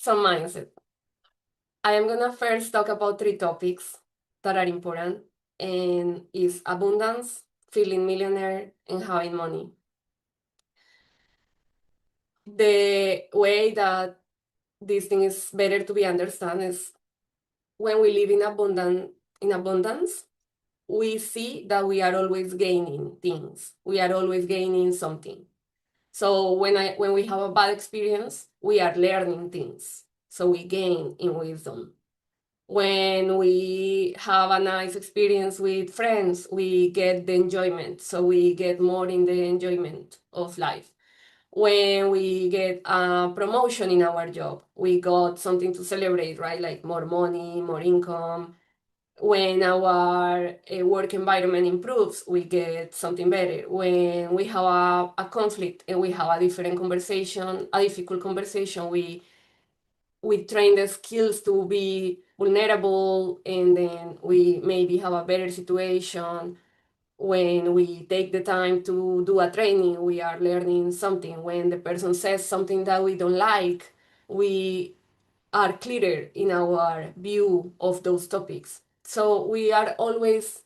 some mindset. I am gonna first talk about three topics that are important, and is abundance, feeling millionaire, and having money. The way that this thing is better to be understood is when we live in abundance, we see that we are always gaining things. We are always gaining something. So when we have a bad experience, we are learning things. So we gain in wisdom. When we have a nice experience with friends, we get the enjoyment. So we get more in the enjoyment of life. When we get a promotion in our job, we got something to celebrate, right? Like more money, more income. When our work environment improves, we get something better. When we have a conflict and we have a different conversation, a difficult conversation, we train the skills to be vulnerable, and then we maybe have a better situation. When we take the time to do a training, we are learning something. When the person says something that we don't like, we are clearer in our view of those topics. So we are always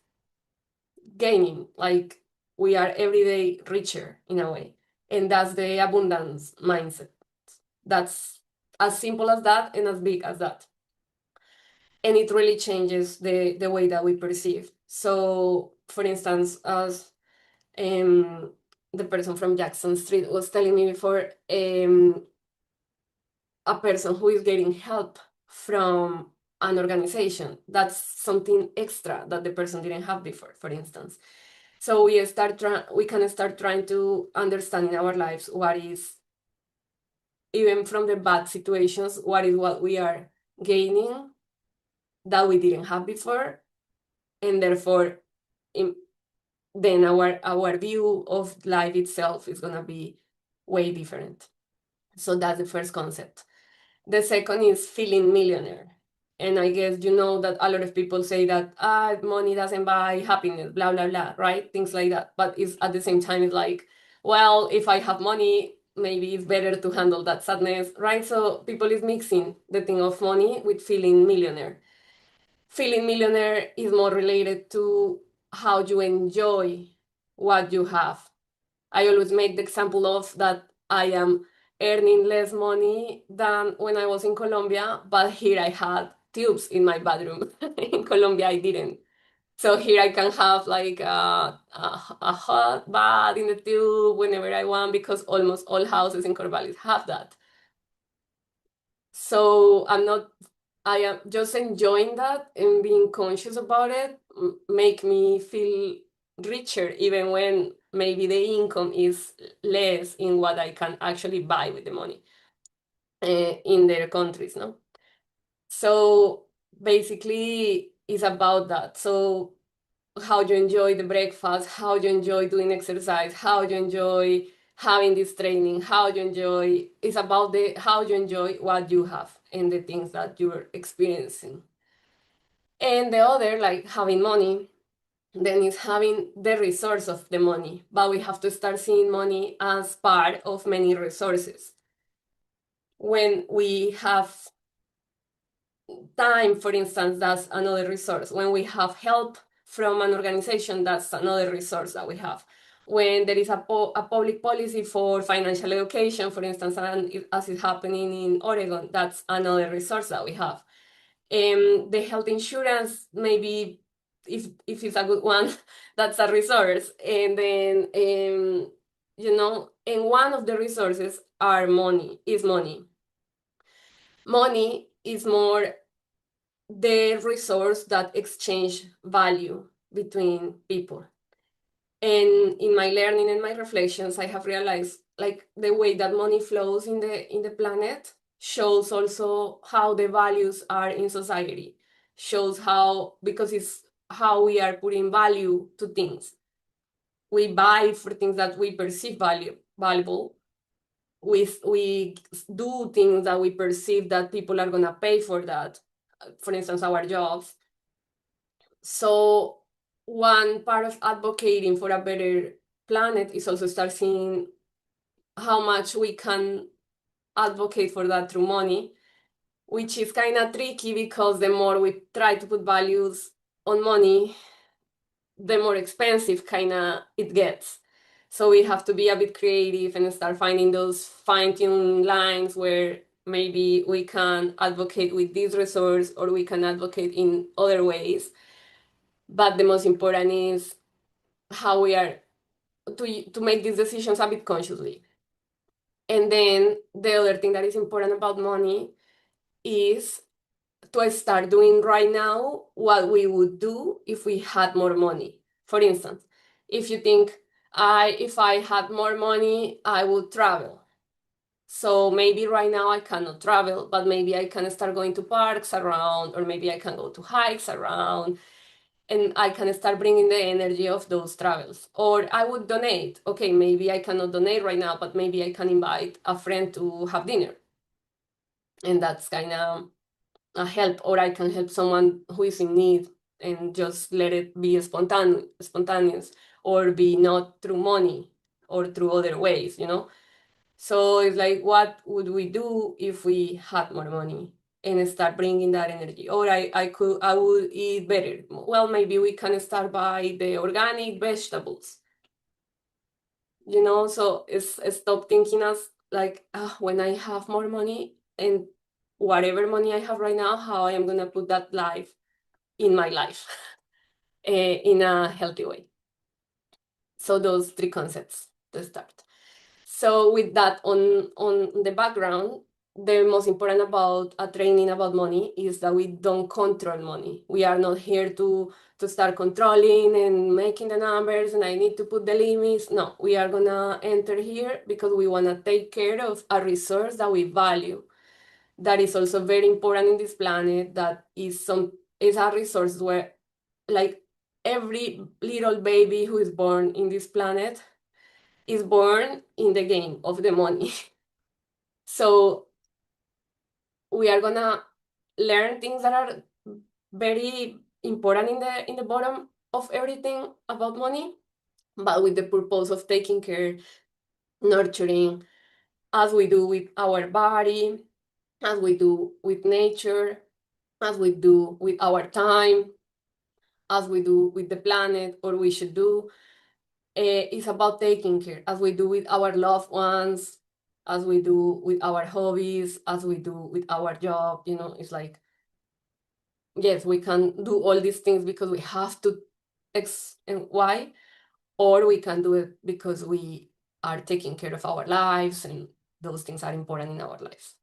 gaining, like we are every day richer in a way. And that's the abundance mindset. That's as simple as that and as big as that. And it really changes the way that we perceive. So, for instance, as um, the person from Jackson Street was telling me before, a person who is getting help from an organization, that's something extra that the person didn't have before, for instance. So we can start trying to understand in our lives what is, even from the bad situations, what is what we are gaining that we didn't have before, and therefore in, then our view of life itself is going to be way different. So that's the first concept. The second is feeling millionaire. And I guess you know that a lot of people say that money doesn't buy happiness, blah blah blah, right? Things like that. But it's at the same time it's like, well, if I have money, maybe it's better to handle that sadness, right? So people is mixing the thing of money with feeling millionaire. Feeling millionaire is more related to how you enjoy what you have. I always make the example of that I am earning less money than when I was in Colombia, but here I had tubes in my bathroom. In Colombia, I didn't. So here I can have like a hot bath in the tube whenever I want, because almost all houses in Corvallis have that. So I am just enjoying that, and being conscious about it make me feel richer, even when maybe the income is less in what I can actually buy with the money in their countries, no? So basically, it's about that. So how you enjoy the breakfast, how you enjoy doing exercise, how you enjoy having this training, how you enjoy, it's about the how you enjoy what you have and the things that you're experiencing. And the other, like having money, then is having the resource of the money. But we have to start seeing money as part of many resources. When we have time, for instance, that's another resource. When we have help from an organization, that's another resource that we have. When there is a public policy for financial education, for instance, and as is happening in Oregon, that's another resource that we have. The health insurance, maybe if it's a good one, that's a resource. And then, and one of the resources are money, is money. Money is more the resource that exchange value between people. And in my learning and my reflections, I have realized like the way that money flows in the planet shows also how the values are in society, shows how, because it's how we are putting value to things. We buy for things that we perceive valuable. We do things that we perceive that people are gonna pay for that. For instance, our jobs. So one part of advocating for a better planet is also start seeing how much we can advocate for that through money. which is kind of tricky because the more we try to put values on money, the more expensive kind of it gets. So we have to be a bit creative and start finding those fine-tuned lines where maybe we can advocate with this resource or we can advocate in other ways. But the most important is how we are to make these decisions a bit consciously. And then the other thing that is important about money is to start doing right now what we would do if we had more money. For instance, if you think if I had more money, I would travel. So maybe right now I cannot travel, but maybe I can start going to parks around, or maybe I can go to hikes around, and I can start bringing the energy of those travels. Or I would donate. Okay, maybe I cannot donate right now, but maybe I can invite a friend to have dinner. And that's kind of a help, or I can help someone who is in need and just let it be spontaneous, or be not through money or through other ways, you know? So it's like, what would we do if we had more money and start bringing that energy? Or I would eat better. Well, maybe we can start by the organic vegetables, you know? So it's stop thinking as like, when I have more money and whatever money I have right now, how I am gonna put that life in my life in a healthy way. So those three concepts to start. So with that on the background, the most important about a training about money is that we don't control money. We are not here to start controlling and making the numbers and I need to put the limits. No, we are gonna enter here because we wanna take care of a resource that we value. That is also very important in this planet. That is a resource where, like, every little baby who is born in this planet is born in the game of the money. So we are gonna learn things that are very important in the bottom of everything about money, but with the purpose of taking care, nurturing, as we do with our body, as we do with nature, as we do with our time, as we do with the planet, or we should do. It's about taking care, as we do with our loved ones, as we do with our hobbies, as we do with our job. You know, it's like, yes, we can do all these things because we have to X and Y, or we can do it because we are taking care of our lives and those things are important in our lives.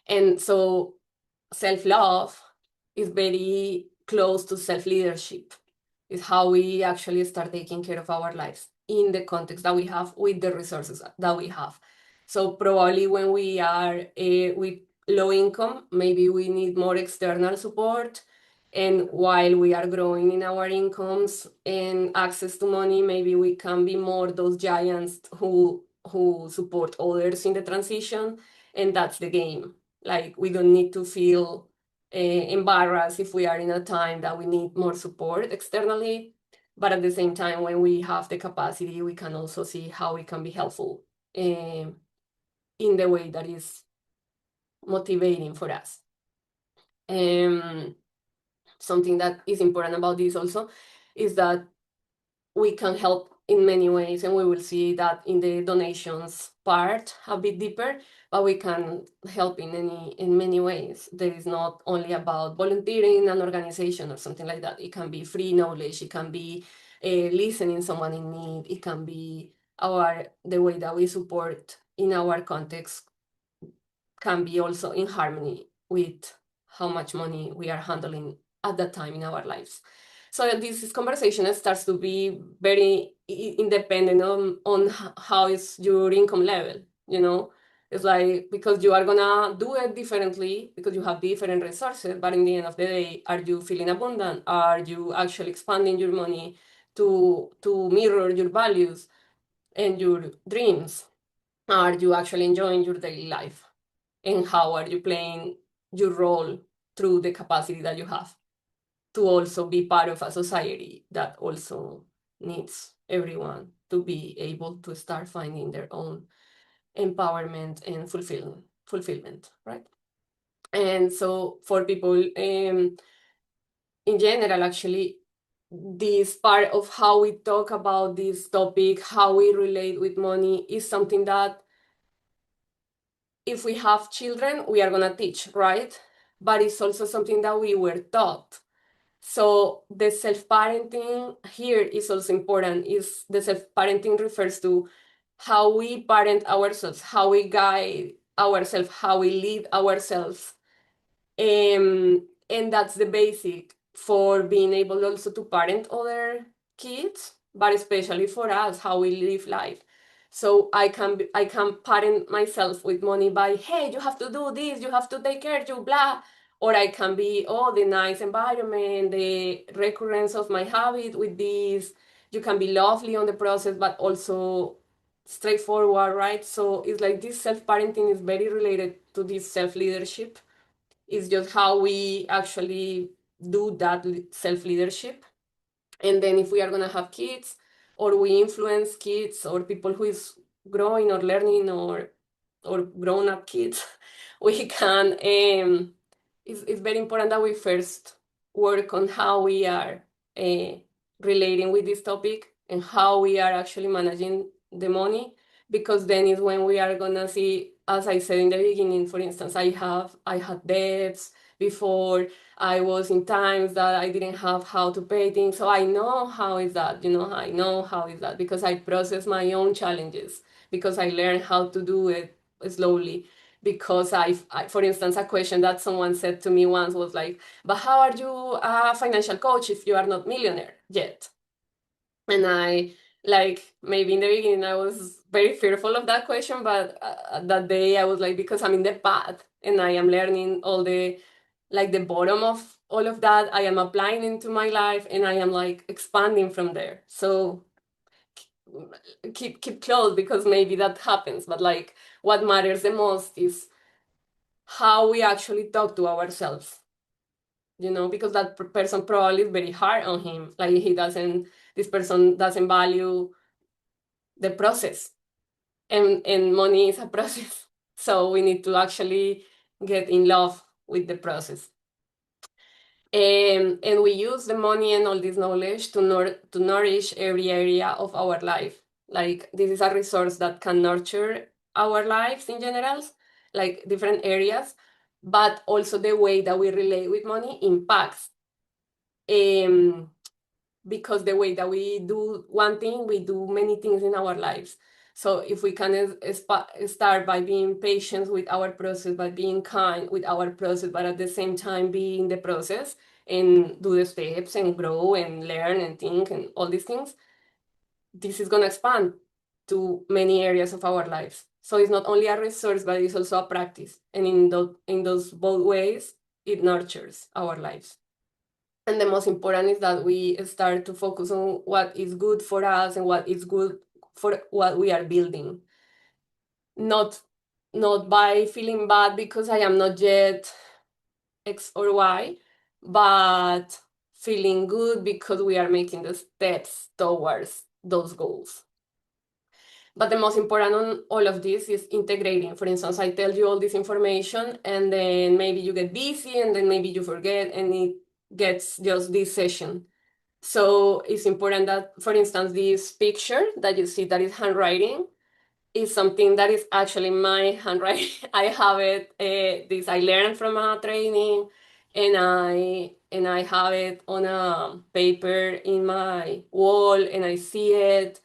And so self-love is very close to self-leadership. Is how we actually start taking care of our lives in the context that we have with the resources that we have. So probably when we are with low income, maybe we need more external support. And while we are growing in our incomes and access to money, maybe we can be more those giants who support others in the transition. And that's the game. Like, we don't need to feel embarrassed if we are in a time that we need more support externally. But at the same time, when we have the capacity, we can also see how we can be helpful in the way that is motivating for us. Something that is important about this also is that we can help in many ways, and we will see that in the donations part a bit deeper, but we can help in many ways. There is not only about volunteering in an organization or something like that. It can be free knowledge, it can be listening someone in need, it can be the way that we support in our context can be also in harmony with how much money we are handling at that time in our lives. So this conversation starts to be very independent on how is your income level, you know? It's like, because you are gonna do it differently because you have different resources, but in the end of the day, are you feeling abundant? Are you actually expanding your money to mirror your values and your dreams? Are you actually enjoying your daily life? And how are you playing your role through the capacity that you have to also be part of a society that also needs everyone to be able to start finding their own empowerment and fulfillment, right? And so for people in general, actually, this part of how we talk about this topic, how we relate with money, is something that if we have children, we are going to teach, right? But it's also something that we were taught. So the self-parenting here is also important. Is the self-parenting refers to how we parent ourselves, how we guide ourselves, how we lead ourselves. And that's the basic for being able also to parent other kids, but especially for us, how we live life. So I can parent myself with money by, hey, you have to do this, you have to take care, you blah. Or I can be, oh, the nice environment, the recurrence of my habit with this. You can be lovely on the process, but also straightforward, right? So it's like this self-parenting is very related to this self-leadership. It's just how we actually do that self-leadership. And then if we are going to have kids, or we influence kids or people who is growing or learning, or grown up kids, we can it's very important that we first work on how we are uh, relating with this topic and how we are actually managing the money, because then is when we are gonna see, as I said in the beginning, for instance, I had debts before. I was in times that I didn't have how to pay things. So I know how is that, I know how is that because I process my own challenges, because I learned how to do it slowly. Because for instance, a question that someone said to me once was like, but how are you a financial coach if you are not millionaire yet? And I, like, maybe in the beginning, I was very fearful of that question, but that day I was like, because I'm in the path and I am learning all the, like, the bottom of all of that, I am applying into my life and I am like expanding from there. So keep close, because maybe that happens, but like what matters the most is how we actually talk to ourselves, because that person probably is very hard on him. Like this person doesn't value the process, and money is a process. So we need to actually get in love with the process. And we use the money and all this knowledge to nourish every area of our life. Like this is a resource that can nurture our lives in general, like different areas, but also the way that we relate with money impacts. Um, because the way that we do one thing, we do many things in our lives. So if we can start by being patient with our process, by being kind with our process, but at the same time be in the process and do the steps and grow and learn and think and all these things, this is going to expand to many areas of our lives. So it's not only a resource, but it's also a practice. And in those both ways, it nurtures our lives. And the most important is that we start to focus on what is good for us and what is good for what we are building. Not by feeling bad because I am not yet X or Y, but feeling good because we are making the steps towards those goals. But the most important on all of this is integrating. For instance, I tell you all this information and then maybe you get busy and then maybe you forget and it gets just this session. So it's important that, for instance, this picture that you see that is handwriting is something that is actually my handwriting. I have it, this I learned from a training, and I have it on a paper in my wall, and I see it,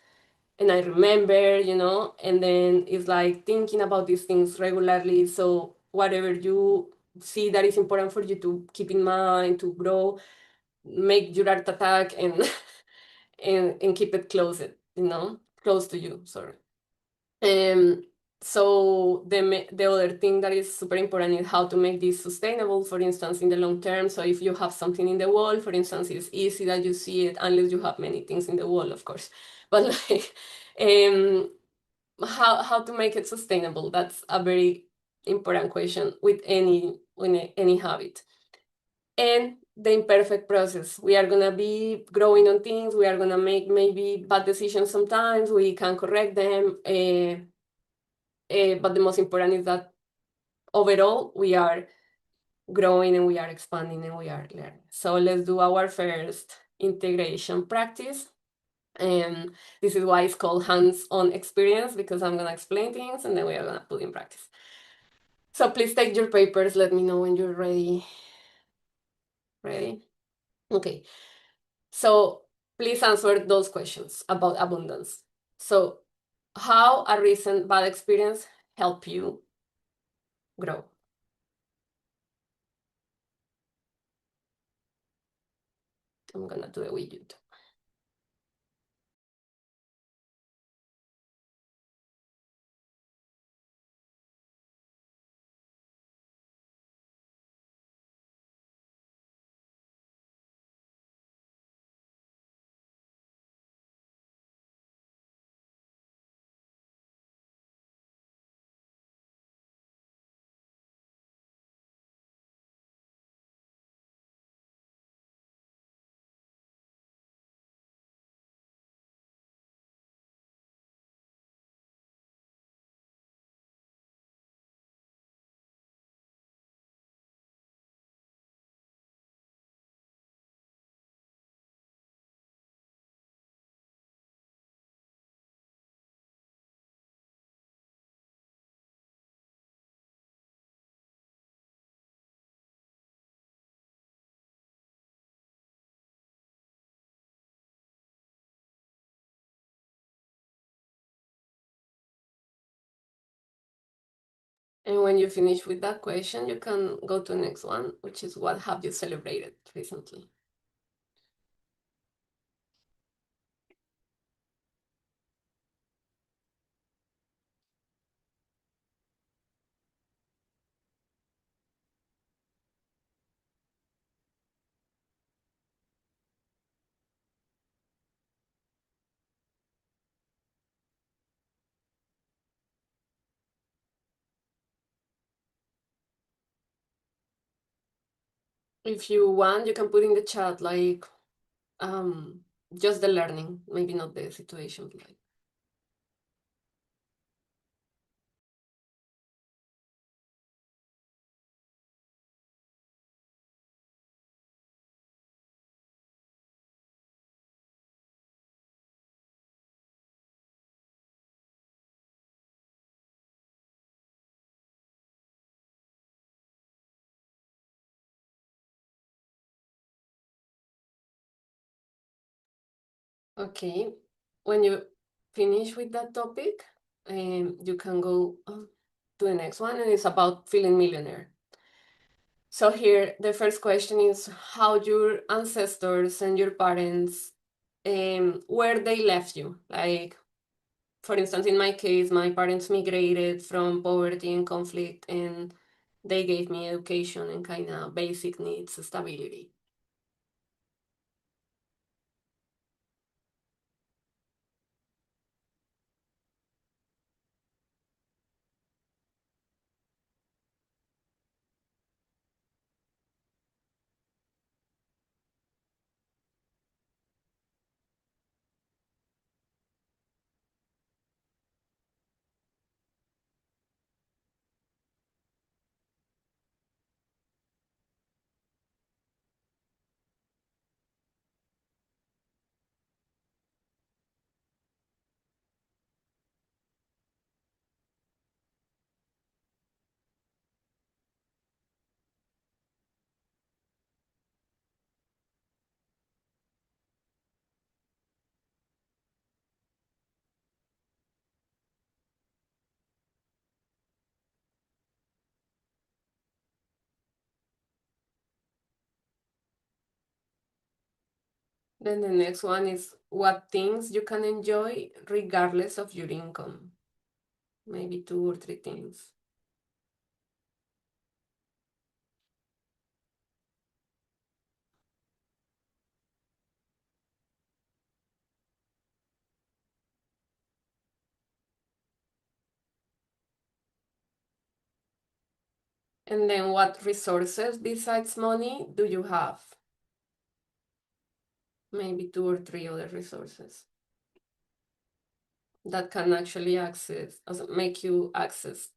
and I remember, and then it's like thinking about these things regularly. So whatever you see that is important for you to keep in mind, to grow, make your art attack and and keep it close to you, sorry. um so the other thing that is super important is how to make this sustainable, for instance, in the long term. So if you have something in the wall, for instance, it's easy that you see it unless you have many things in the wall, of course. But like um how to make it sustainable, that's a very important question with any habit. And the imperfect process. We are gonna be growing on things. We are gonna make maybe bad decisions sometimes. We can correct them. But the most important is that overall we are growing and we are expanding and we are learning. So let's do our first integration practice. And this is why it's called hands-on experience, because I'm gonna explain things and then we are gonna put in practice. So please take your papers. Let me know when you're ready. Ready? Okay. So please answer those questions about abundance. So how a recent bad experience help you grow? I'm gonna do it with you too. And when you finish with that question, you can go to the next one, which is what have you celebrated recently? If you want, you can put in the chat like um just the learning, maybe not the situation. Like. Okay, when you finish with that topic, you can go to the next one, and it's about feeling millionaire. So here, the first question is how your ancestors and your parents, where they left you. Like, for instance, in my case, my parents migrated from poverty and conflict, and they gave me education and kind of basic needs, stability. Then the next one is what things you can enjoy regardless of your income. Maybe two or three things. And then what resources besides money do you have? Maybe two or three other resources that can actually make you access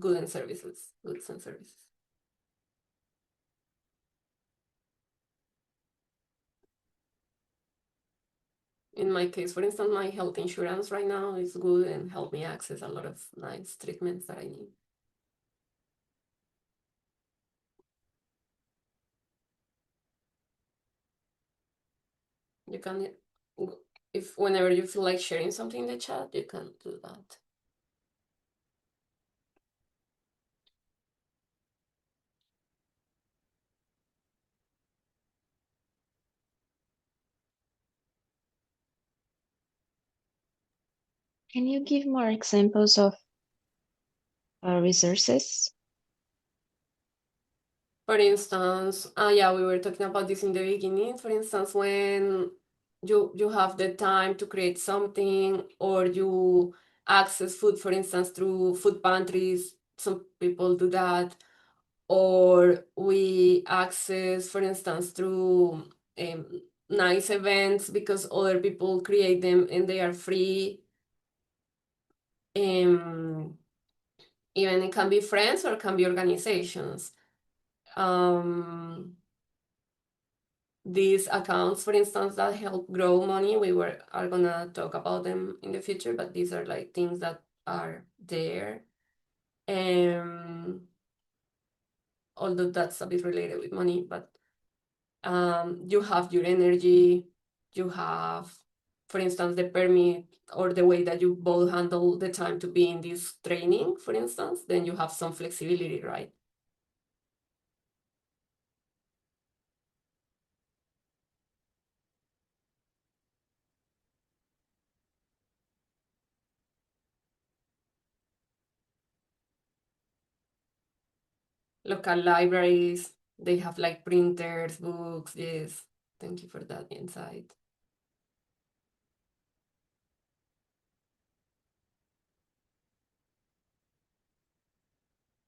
goods and services. In my case, for instance, my health insurance right now is good and help me access a lot of nice treatments that I need. You can, if whenever you feel like sharing something in the chat, you can do that. Can you give more examples of resources? For instance, yeah, we were talking about this in the beginning. For instance, when you have the time to create something, or you access food, for instance, through food pantries, some people do that, or we access, for instance, through um, nice events because other people create them and they are free. Um, Even it can be friends or it can be organizations. These accounts, for instance, that help grow money, are gonna talk about them in the future, but these are like things that are there. Although that's a bit related with money, but you have your energy, you have, for instance, the permit or the way that you both handle the time to be in this training, for instance, then you have some flexibility, right? Local libraries, they have like printers, books, yes. Thank you for that insight.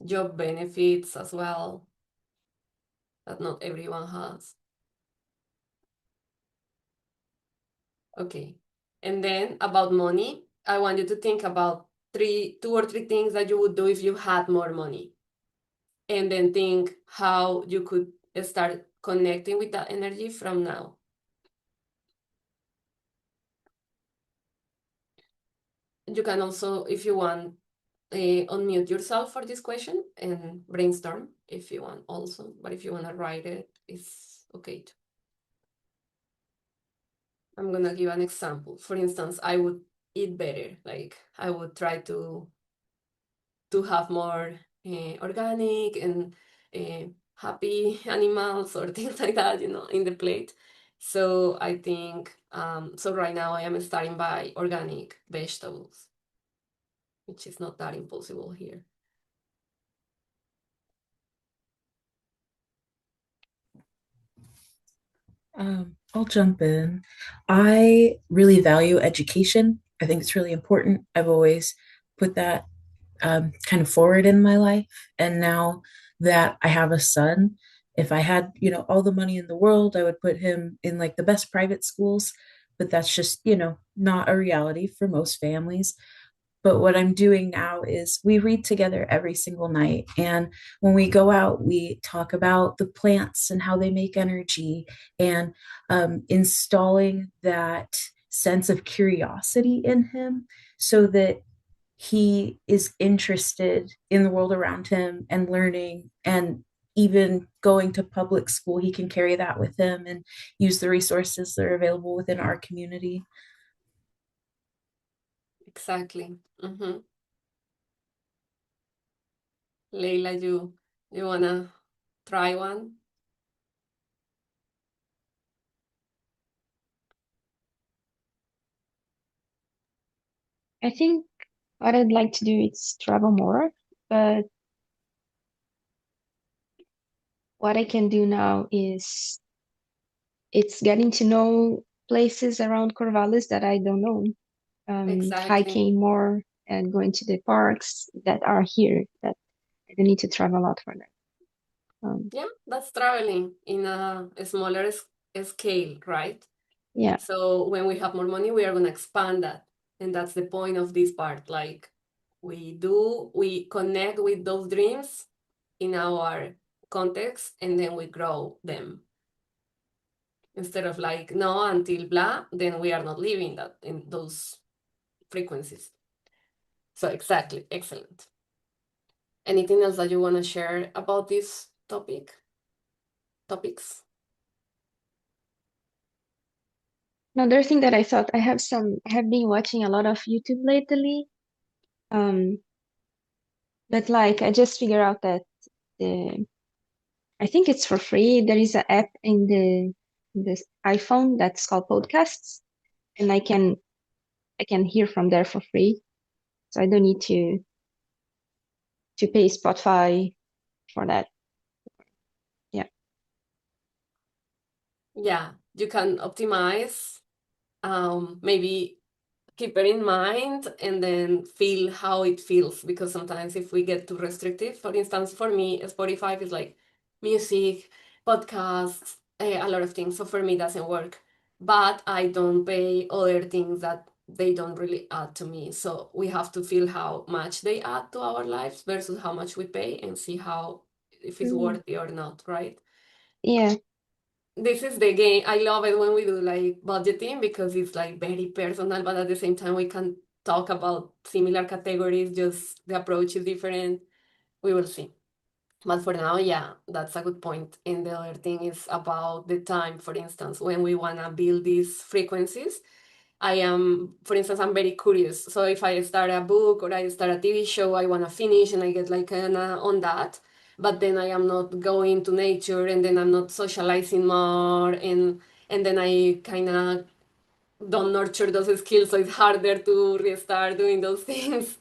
Job benefits as well, that not everyone has. Okay. And then about money, I want you to think about two or three things that you would do if you had more money. And then think how you could start connecting with that energy from now. You can also, if you want, unmute yourself for this question and brainstorm if you want also. But if you want to write it, it's okay too. I'm gonna give an example. For instance, I would eat better. Like I would try to have more organic and happy animals or things like that, in the plate. So I think so. Right now, I am starting by organic vegetables, which is not that impossible here. I'll jump in. I really value education. I think it's really important. I've always put that kind of forward in my life. And now that I have a son, if I had, all the money in the world, I would put him in like the best private schools. But that's just, not a reality for most families. But what I'm doing now is we read together every single night. And when we go out, we talk about the plants and how they make energy, and installing that sense of curiosity in him so that he is interested in the world around him and learning. And even going to public school, he can carry that with him and use the resources that are available within our community. Exactly. Leila, you wanna try one? I think what I'd like to do is travel more, but what I can do now is it's getting to know places around Corvallis that I don't know. Exactly. Hiking more and going to the parks that are here that I don't need to travel a lot for that. Yeah, that's traveling in a smaller scale, right? Yeah, So when we have more money, we are going to expand that. And that's the point of this part. Like we connect with those dreams in our context and then we grow them. instead of like no until blah, then we are not living that in those frequencies. So exactly, excellent. Anything else that you want to share about this topics? Another thing that I thought I have been watching a lot of YouTube lately. But like I just figured out that the I think it's for free. There is an app in the iPhone that's called Podcasts, and I can hear from there for free. So I don't need to pay Spotify for that. Yeah. Yeah, you can optimize, maybe keep it in mind and then feel how it feels, because sometimes if we get too restrictive, for instance, for me, Spotify is like music, podcasts, a lot of things. So for me, it doesn't work. But I don't pay other things that they don't really add to me. So we have to feel how much they add to our lives versus how much we pay and see how if it's Mm. worthy or not, right? Yeah. This is the game. I love it when we do like budgeting because it's like very personal, but at the same time we can talk about similar categories, just the approach is different. We will see. But for now, yeah, that's a good point. And the other thing is about the time, for instance, when we want to build these frequencies. I am, for instance, I'm very curious. So if I start a book or I start a TV show, I want to finish and I get like on that. But then I am not going to nature and then I'm not socializing more and then I kind of don't nurture those skills, so it's harder to restart doing those things.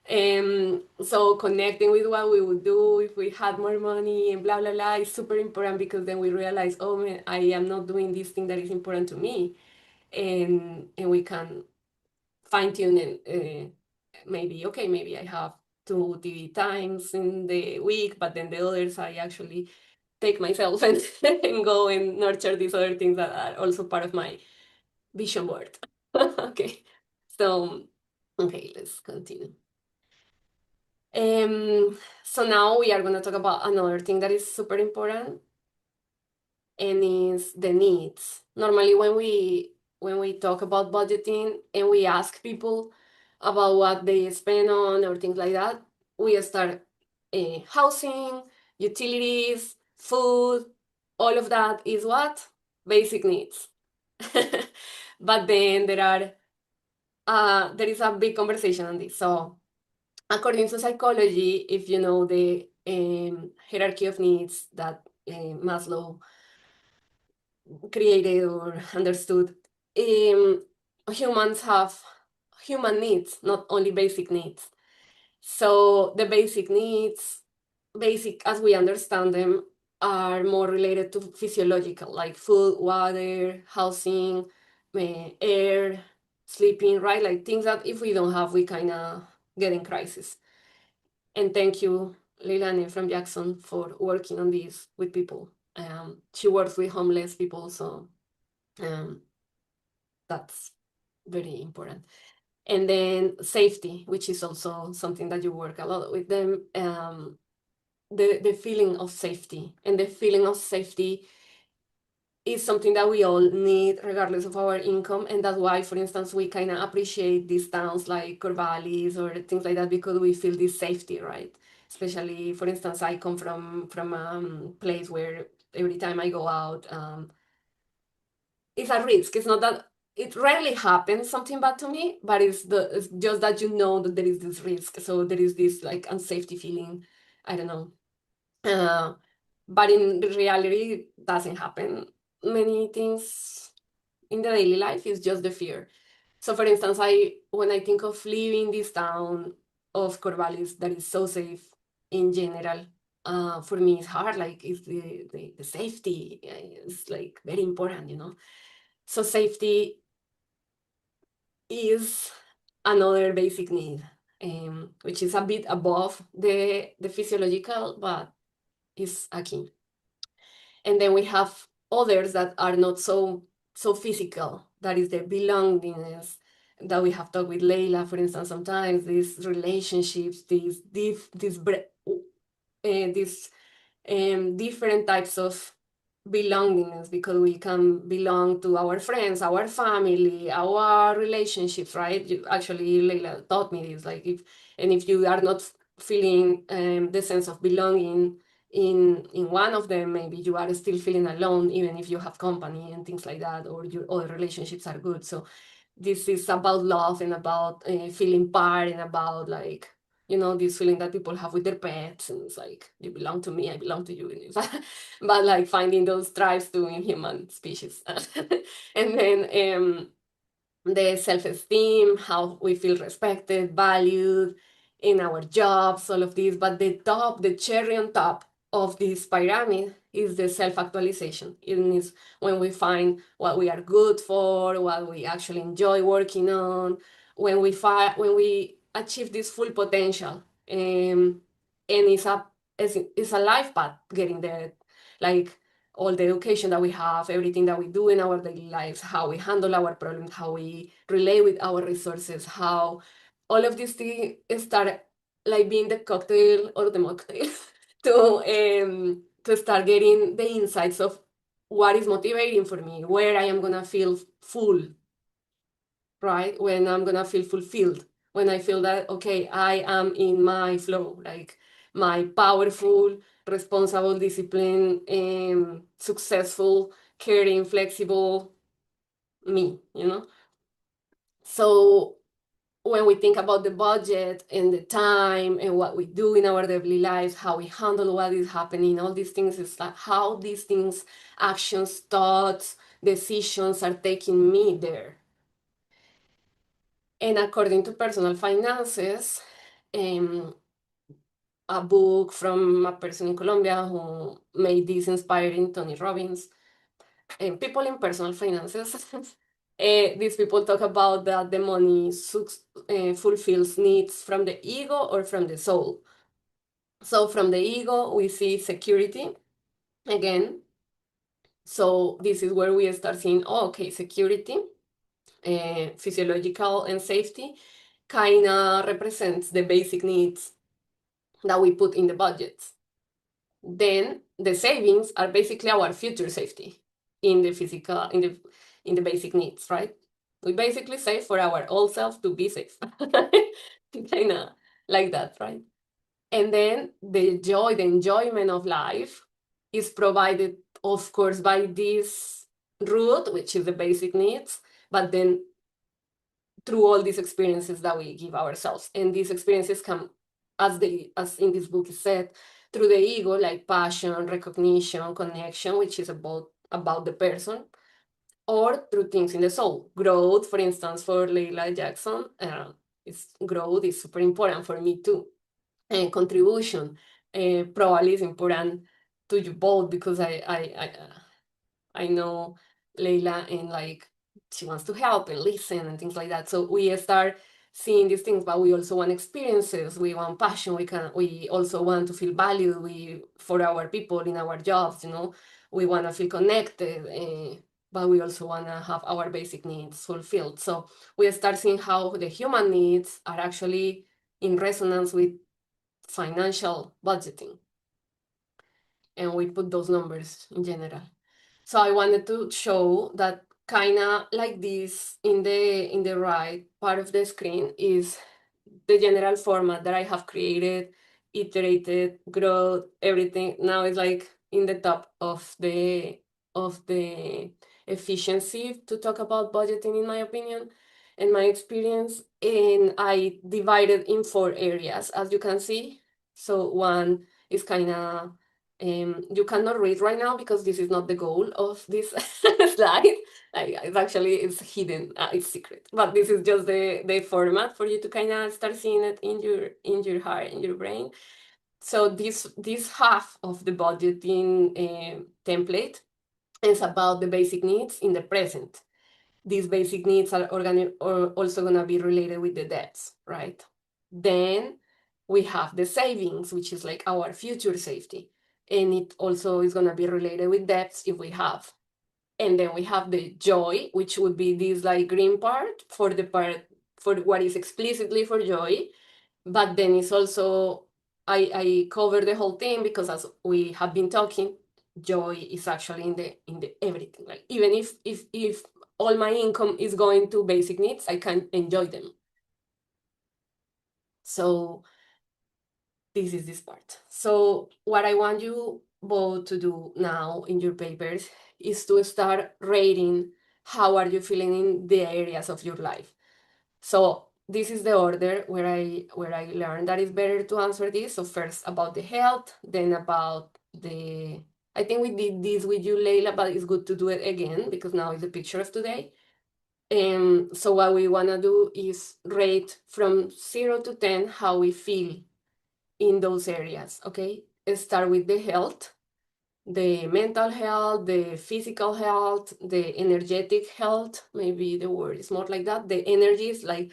So connecting with what we would do if we had more money and blah blah blah is super important because then we realize, oh man, I am not doing this thing that is important to me, and we can fine tune and maybe okay, maybe I have 2 TV times in the week, but then the others I actually take myself and, and go and nurture these other things that are also part of my vision board. Okay, so okay, let's continue. So now we are going to talk about another thing that is super important, and is the needs. Normally, when we talk about budgeting and we ask people about what they spend on or things like that, we start housing, utilities, food, all of that is what? Basic needs. But then there is a big conversation on this. So according to psychology, if you know the hierarchy of needs that Maslow created or understood, humans have human needs, not only basic needs. So the basic needs, basic as we understand them, are more related to physiological, like food, water, housing, air, sleeping, right? Like things that if we don't have, we kind of get in crisis. And thank you, Leilani from Jackson, for working on this with people. She works with homeless people, so um, that's very important. And then safety, which is also something that you work a lot with them. The feeling of safety, and the feeling of safety is something that we all need regardless of our income, and that's why, for instance, we kind of appreciate these towns like Corvallis or things like that because we feel this safety, right? Especially, for instance, I come from a place where every time I go out, it's a risk. It's not that it rarely happens something bad to me, but it's just that you know that there is this risk, so there is this like unsafety feeling. I don't know. Uh, but in reality, it doesn't happen many things in the daily life. It's just the fear. So, for instance, when I think of leaving this town of Corvallis that is so safe in general, for me it's hard. Like it's the safety is like very important, you know. So safety is another basic need, which is a bit above the physiological, but is a key. And then we have others that are not so physical. That is the belongingness that we have talked with Leila, for instance. Sometimes these relationships, these different types of belongingness, because we can belong to our friends, our family, our relationships, right? Actually, Leila taught me this, like if you are not feeling the sense of belonging in one of them, maybe you are still feeling alone, even if you have company and things like that, or your other relationships are good. So this is about love and about feeling part, and about like, this feeling that people have with their pets, and it's like, you belong to me, I belong to you, and but like finding those tribes too in human species. And then the self-esteem, how we feel respected, valued in our jobs, all of this. But the cherry on top of this pyramid is the self-actualization. It is when we find what we are good for, what we actually enjoy working on, when we achieve this full potential. And it's a life path getting there. Like all the education that we have, everything that we do in our daily lives, how we handle our problems, how we relate with our resources, how all of these things start like being the cocktail or the mocktail to start getting the insights of what is motivating for me, where I am gonna feel full, right? When I'm gonna feel fulfilled, when I feel that, okay, I am in my flow, like my powerful, responsible, disciplined, successful, caring, flexible me, So when we think about the budget and the time and what we do in our daily lives, how we handle what is happening, all these things, is like how these things, actions, thoughts, decisions are taking me there. And according to Personal Finances, um, a book from a person in Colombia who made this inspiring, Tony Robbins, and people in personal finances, these people talk about that the money fulfills needs from the ego or from the soul. So from the ego, we see security again. So this is where we start seeing, oh, okay, security, physiological and safety kind of represents the basic needs that we put in the budgets. Then the savings are basically our future safety in the physical, in the basic needs, right? We basically save for our old self to be safe. Kind of like that, right? And then the joy, the enjoyment of life is provided, of course, by this root, which is the basic needs, but then through all these experiences that we give ourselves. And these experiences come, as in this book is said, through the ego, like passion, recognition, connection, which is about the person, or through things in the soul. Growth, for instance, for Leila Jackson, growth is super important for me too. And contribution probably is important to you both, because I know Leila, and like she wants to help and listen and things like that. So we start seeing these things, but we also want experiences. We want passion. We also want to feel valued. For our people in our jobs, we want to feel connected, but we also want to have our basic needs fulfilled. So we start seeing how the human needs are actually in resonance with financial budgeting, and we put those numbers in general. So I wanted to show that kind of like this in the right part of the screen is the general format that I have created, iterated, growth, everything. Now it's like in the top of the efficiency to talk about budgeting, in my opinion and my experience. And I divided in 4 areas, as you can see. So one is kind of you cannot read right now because this is not the goal of this slide. It's hidden, it's secret. But this is just the format for you to kind of start seeing it in your heart, in your brain. So this half of the budgeting template is about the basic needs in the present. These basic needs are also going to be related with the debts, right? Then we have the savings, which is like our future safety. And it also is going to be related with debts if we have. And then we have the joy, which would be this like green part for what is explicitly for joy. But then it's also, I cover the whole thing because as we have been talking, joy is actually in the everything. Like even if all my income is going to basic needs, I can enjoy them. So this is this part. So what I want you both to do now in your papers is to start rating how are you feeling in the areas of your life. So this is the order where I learned that it's better to answer this. So first about the health, then about the, I think we did this with you, Leila, but it's good to do it again because now it's the picture of today. So what we wanna do is rate from 0 to 10 how we feel in those areas, okay? Start with the health, the mental health, the physical health, the energetic health. Maybe the word is more like that. The energy is like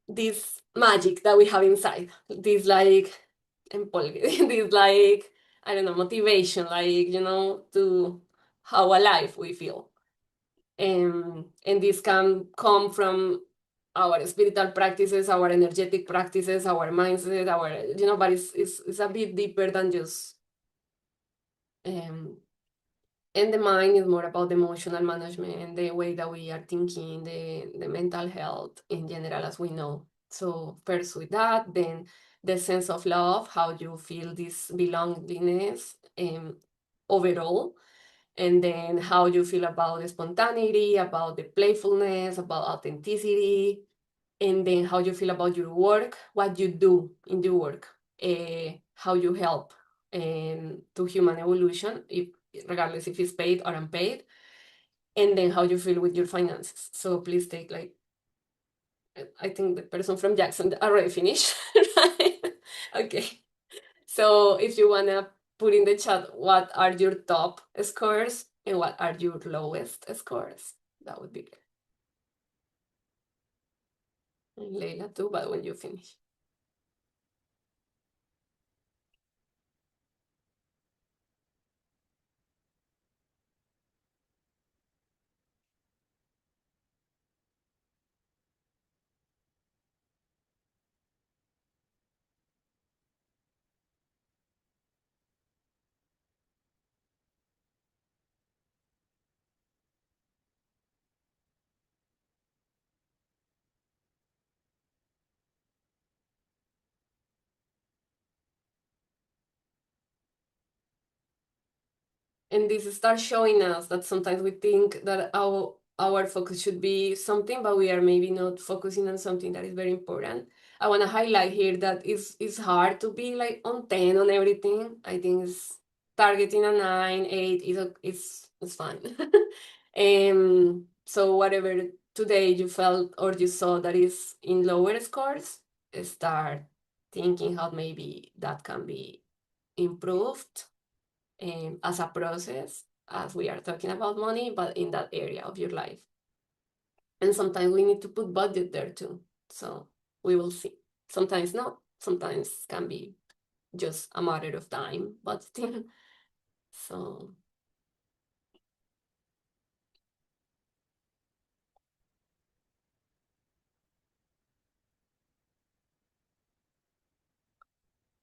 this magic that we have inside, this like this like, I don't know, motivation, like, you know, to how alive we feel. And this can come from our spiritual practices, our energetic practices, our mindset, our, you know, but it's a bit deeper than just um, and the mind is more about the emotional management, the way that we are thinking, the mental health in general, as we know. So first with that, then the sense of love, how you feel this belongingness overall, and then how you feel about the spontaneity, about the playfulness, about authenticity, and then how you feel about your work, what you do in your work, how you help to human evolution, if, regardless if it's paid or unpaid, and then how you feel with your finances. So please take like, I think the person from Jackson already finished, right? Okay. So if you wanna put in the chat what are your top scores and what are your lowest scores, that would be good. And Leila too, but when you finish. And this starts showing us that sometimes we think that our focus should be something, but we are maybe not focusing on something that is very important. I want to highlight here that it's hard to be like on 10 on everything. I think it's targeting a 9, 8 is fine. So whatever today you felt or you saw that is in lower scores, start thinking how maybe that can be improved as a process, as we are talking about money, but in that area of your life. And sometimes we need to put budget there too. So we will see. Sometimes not. Sometimes can be just a matter of time, but still. So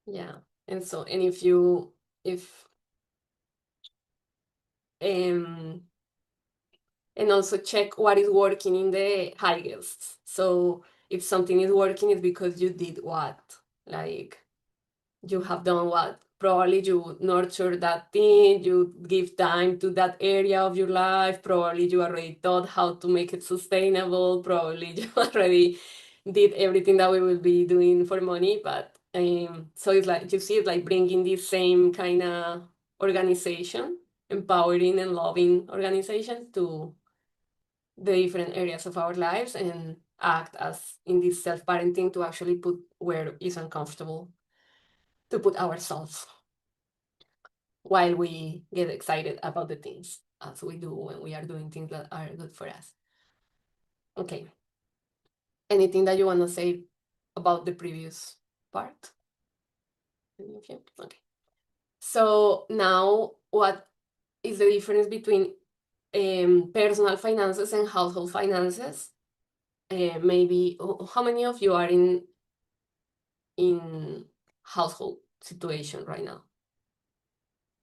yeah. And so, and if um and also check what is working in the highest. So if something is working, it's because you did what? Like you have done what? Probably you nurture that thing, you give time to that area of your life, probably you already thought how to make it sustainable, probably you already did everything that we will be doing for money, but so it's like, you see, it's like bringing this same kind of organization, empowering and loving organization to the different areas of our lives and act as in this self-parenting to actually put where is uncomfortable to put ourselves while we get excited about the things as we do when we are doing things that are good for us. Okay. Anything that you want to say about the previous part? Okay. So now what is the difference between personal finances and household finances? Maybe how many of you are in household situation right now?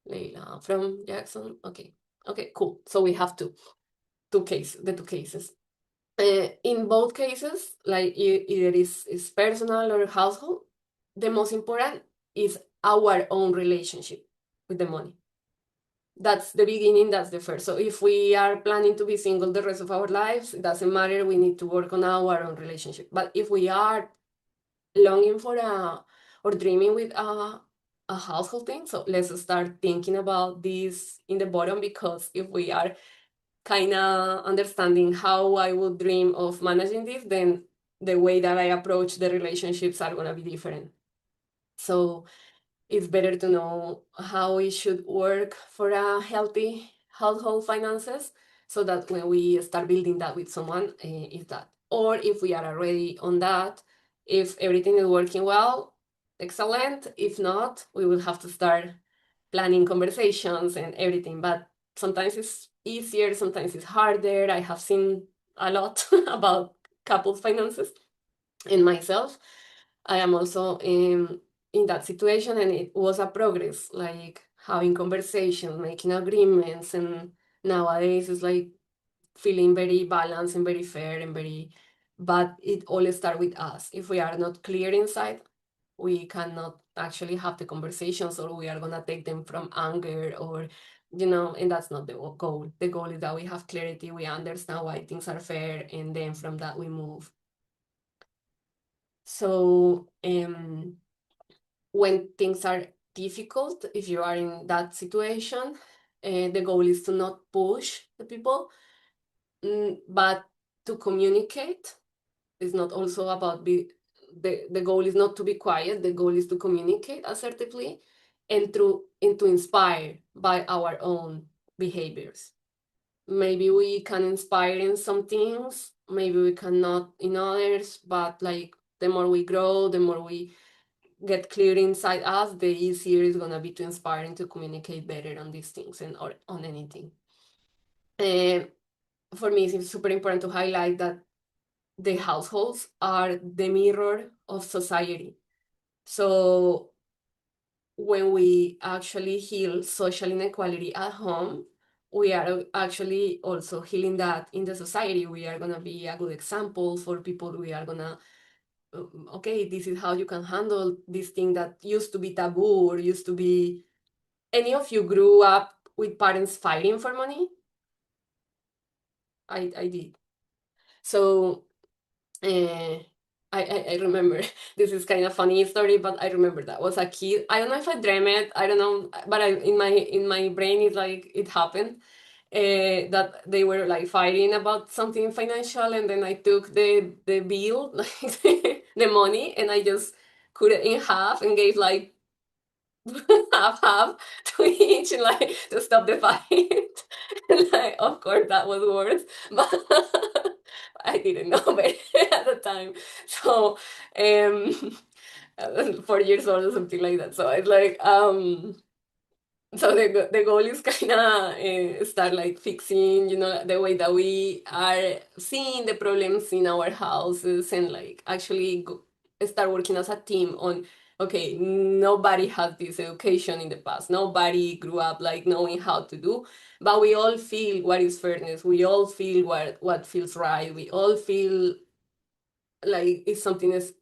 Leila from Jackson. Okay, cool. So we have the two cases. In both cases, like either is personal or household, the most important is our own relationship with the money. That's the beginning, that's the first. So if we are planning to be single the rest of our lives, it doesn't matter, we need to work on our own relationship. But if we are longing for or dreaming with a household thing, so let's start thinking about this in the bottom, because if we are kind of understanding how I would dream of managing this, then the way that I approach the relationships are going to be different. So it's better to know how it should work for a healthy household finances, so that when we start building that with someone, is that. Or if we are already on that, if everything is working well, excellent. If not, we will have to start planning conversations and everything. But sometimes it's easier, sometimes it's harder. I have seen a lot about couples finances and myself. I am also in that situation, and it was a progress, like having conversations, making agreements, and nowadays it's like feeling very balanced and very fair and very, but it all starts with us. If we are not clear inside, we cannot actually have the conversations, or we are gonna take them from anger, or and that's not the goal. The goal is that we have clarity, we understand why things are fair, and then from that we move. So when things are difficult, if you are in that situation, the goal is to not push the people, but to communicate. It's not also about the goal is not to be quiet. The goal is to communicate assertively and to inspire by our own behaviors. Maybe we can inspire in some things, maybe we cannot in others, but like the more we grow, the more we get clear inside us, the easier it's gonna be to inspire and to communicate better on these things and or on anything. For me, it's super important to highlight that the households are the mirror of society. So when we actually heal social inequality at home, we are actually also healing that in the society. We are gonna be a good example for people. We are gonna okay, this is how you can handle this thing that used to be taboo or used to be. Any of you grew up with parents fighting for money? I did. So I remember, this is kind of funny story, but I remember that was a kid. I don't know if I dreamed it, I don't know, but in my brain it's like it happened. That they were like fighting about something financial, and then I took the bill, like the money, and I just cut it in half and gave like half to each, like to stop the fight. And like, of course, that was worse, but I didn't know better at the time. So, 4 years old or something like that. So it's like, so the goal is kind of start like fixing, the way that we are seeing the problems in our houses, and like actually start working as a team on, okay, nobody had this education in the past. Nobody grew up like knowing how to do, but we all feel what is fairness. We all feel what feels right. We all feel like if something is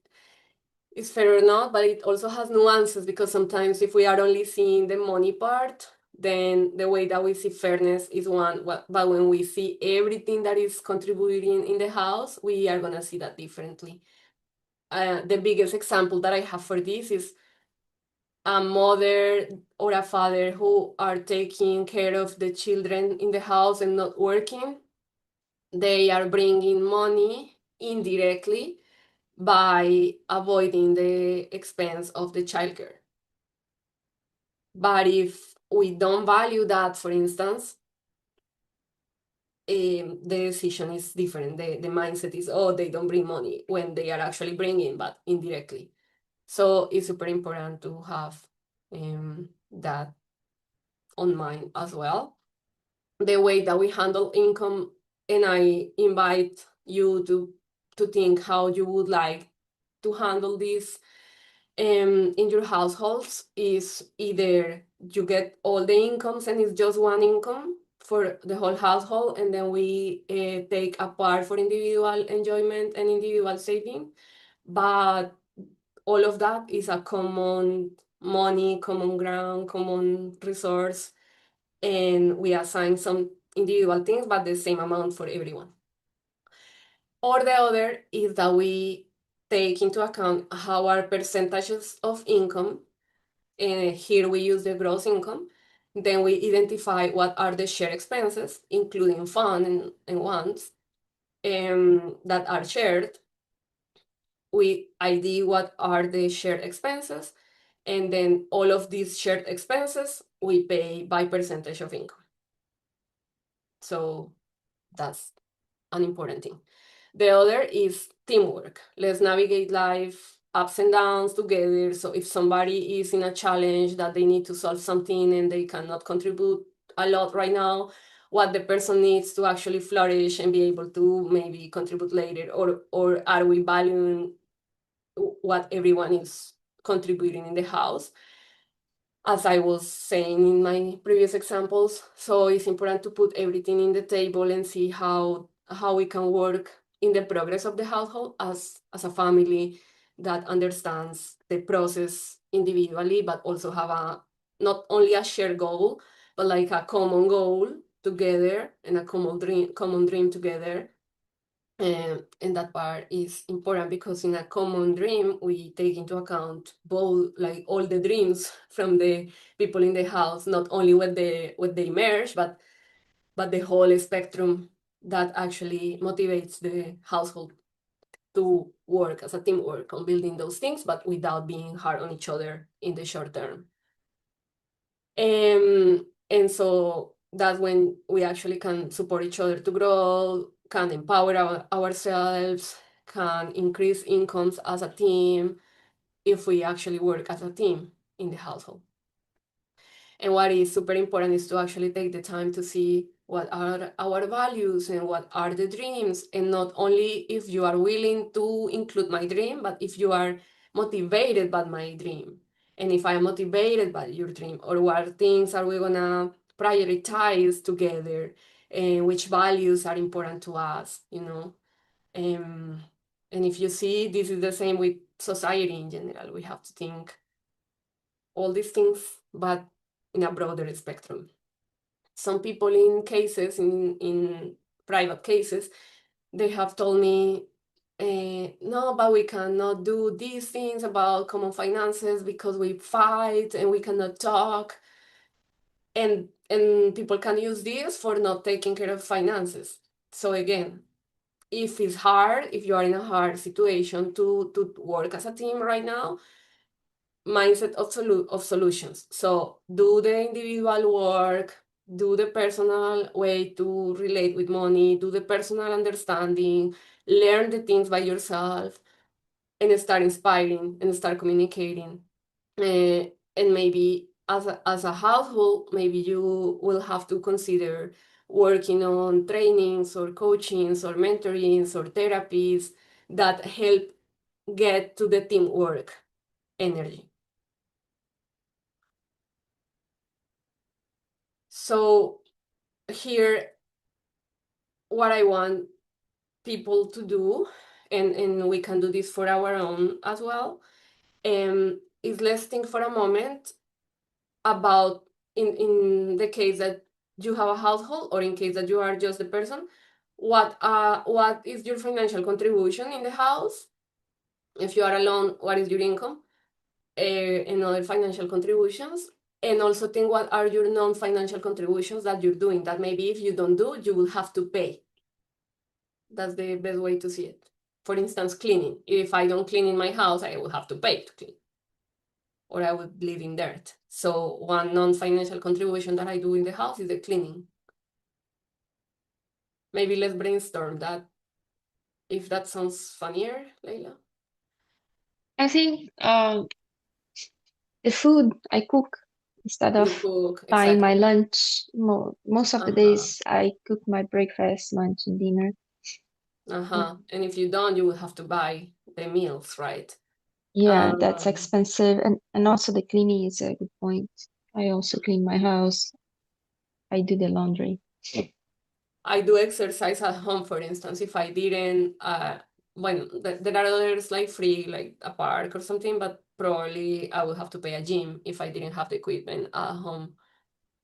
fair or not, but it also has nuances, because sometimes if we are only seeing the money part, then the way that we see fairness is one, but when we see everything that is contributing in the house, we are gonna see that differently. The biggest example that I have for this is a mother or a father who are taking care of the children in the house and not working. They are bringing money indirectly by avoiding the expense of the childcare. But if we don't value that, for instance, the decision is different. The mindset is, oh, they don't bring money, when they are actually bringing, but indirectly. So it's super important to have that on mind as well. The way that we handle income, and I invite you to think how you would like to handle this. in your households is either you get all the incomes and it's just one income for the whole household, and then we take a part for individual enjoyment and individual saving, but all of that is a common money, common ground, common resource, and we assign some individual things, but the same amount for everyone. Or the other is that we take into account how our percentages of income, and here we use the gross income. Then we identify what are the shared expenses, including fun and wants, that are shared. We ID what are the shared expenses, and then all of these shared expenses we pay by percentage of income. So that's an important thing. The other is teamwork. Let's navigate life ups and downs together. So if somebody is in a challenge that they need to solve something and they cannot contribute a lot right now, what the person needs to actually flourish and be able to maybe contribute later, or are we valuing what everyone is contributing in the house, as I was saying in my previous examples. So it's important to put everything in the table and see how we can work in the progress of the household as a family that understands the process individually, but also have a not only a shared goal, but like a common goal together and a common dream together. And that part is important because in a common dream, we take into account both, like all the dreams from the people in the house, not only what they merge, but the whole spectrum that actually motivates the household to work as a teamwork on building those things, but without being hard on each other in the short term. And so that's when we actually can support each other to grow, can empower ourselves, can increase incomes as a team if we actually work as a team in the household. And what is super important is to actually take the time to see what are our values and what are the dreams. And not only if you are willing to include my dream, but if you are motivated by my dream. And if I'm motivated by your dream, or what things are we gonna prioritize together, and which values are important to us, you know? And if you see, this is the same with society in general. We have to think all these things, but in a broader spectrum. Some people in private cases, they have told me, no, but we cannot do these things about common finances because we fight and we cannot talk. And people can use this for not taking care of finances. So again, if it's hard, if you are in a hard situation to work as a team right now, mindset of solutions. So do the individual work, do the personal way to relate with money, do the personal understanding, learn the things by yourself, and start inspiring and start communicating. And maybe as a household, maybe you will have to consider working on trainings or coachings or mentorings or therapies that help get to the teamwork energy. So here, what I want people to do, and we can do this for our own as well, is let's think for a moment about, in the case that you have a household, or in case that you are just the person, what is your financial contribution in the house? If you are alone, what is your income? And other financial contributions. And also think what are your non-financial contributions that you're doing that maybe if you don't do, you will have to pay. That's the best way to see it. For instance, cleaning. If I don't clean in my house, I will have to pay to clean, or I would live in dirt. So one non-financial contribution that I do in the house is the cleaning. Maybe let's brainstorm that, if that sounds funnier, Leila. I think the food I cook instead You of cook, buying my exactly. lunch. Most of the days I cook my breakfast, lunch, and dinner. And if you don't, you will have to buy the meals, right? Yeah, that's Um, expensive. And also the cleaning is a good point. I also clean my house. I do the laundry. I do exercise at home, for instance. If I didn't, there are others like free, like a park or something, but probably I would have to pay a gym if I didn't have the equipment at home.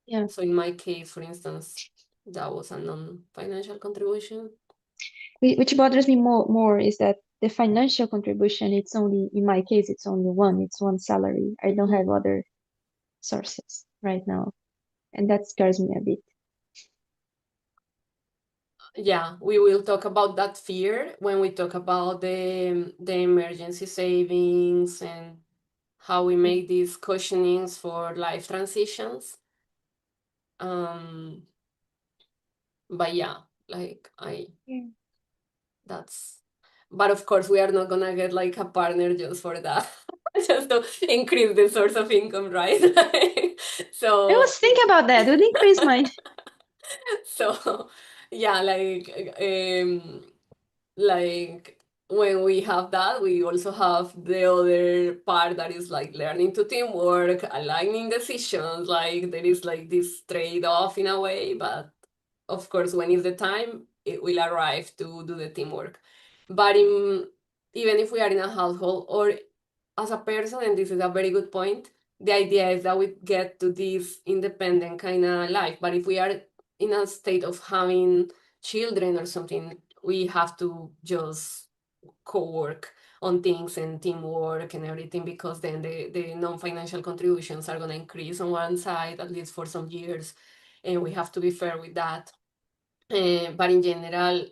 Yeah. So in my case, for instance, that was a non-financial contribution. Which bothers me more is that the financial contribution, it's only, in my case, it's only it's one salary. I don't have other sources right now. And that scares me a bit. Yeah, we will talk about that fear when we talk about the emergency savings and how we make these cushionings for life transitions. Um, but yeah, like Yeah. that's, but of course we are not gonna get like a partner just for that, just to increase the source of income, right? I So was thinking about that. Would increase mine. so yeah, like when we have that, we also have the other part that is like learning to teamwork, aligning decisions. Like there is like this trade-off in a way, but of course, when is the time, it will arrive to do the teamwork. But even if we are in a household or as a person, and this is a very good point, the idea is that we get to this independent kind of life. But if we are in a state of having children or something, we have to just co-work on things and teamwork and everything, because then the non-financial contributions are going to increase on one side, at least for some years, and we have to be fair with that. But in general,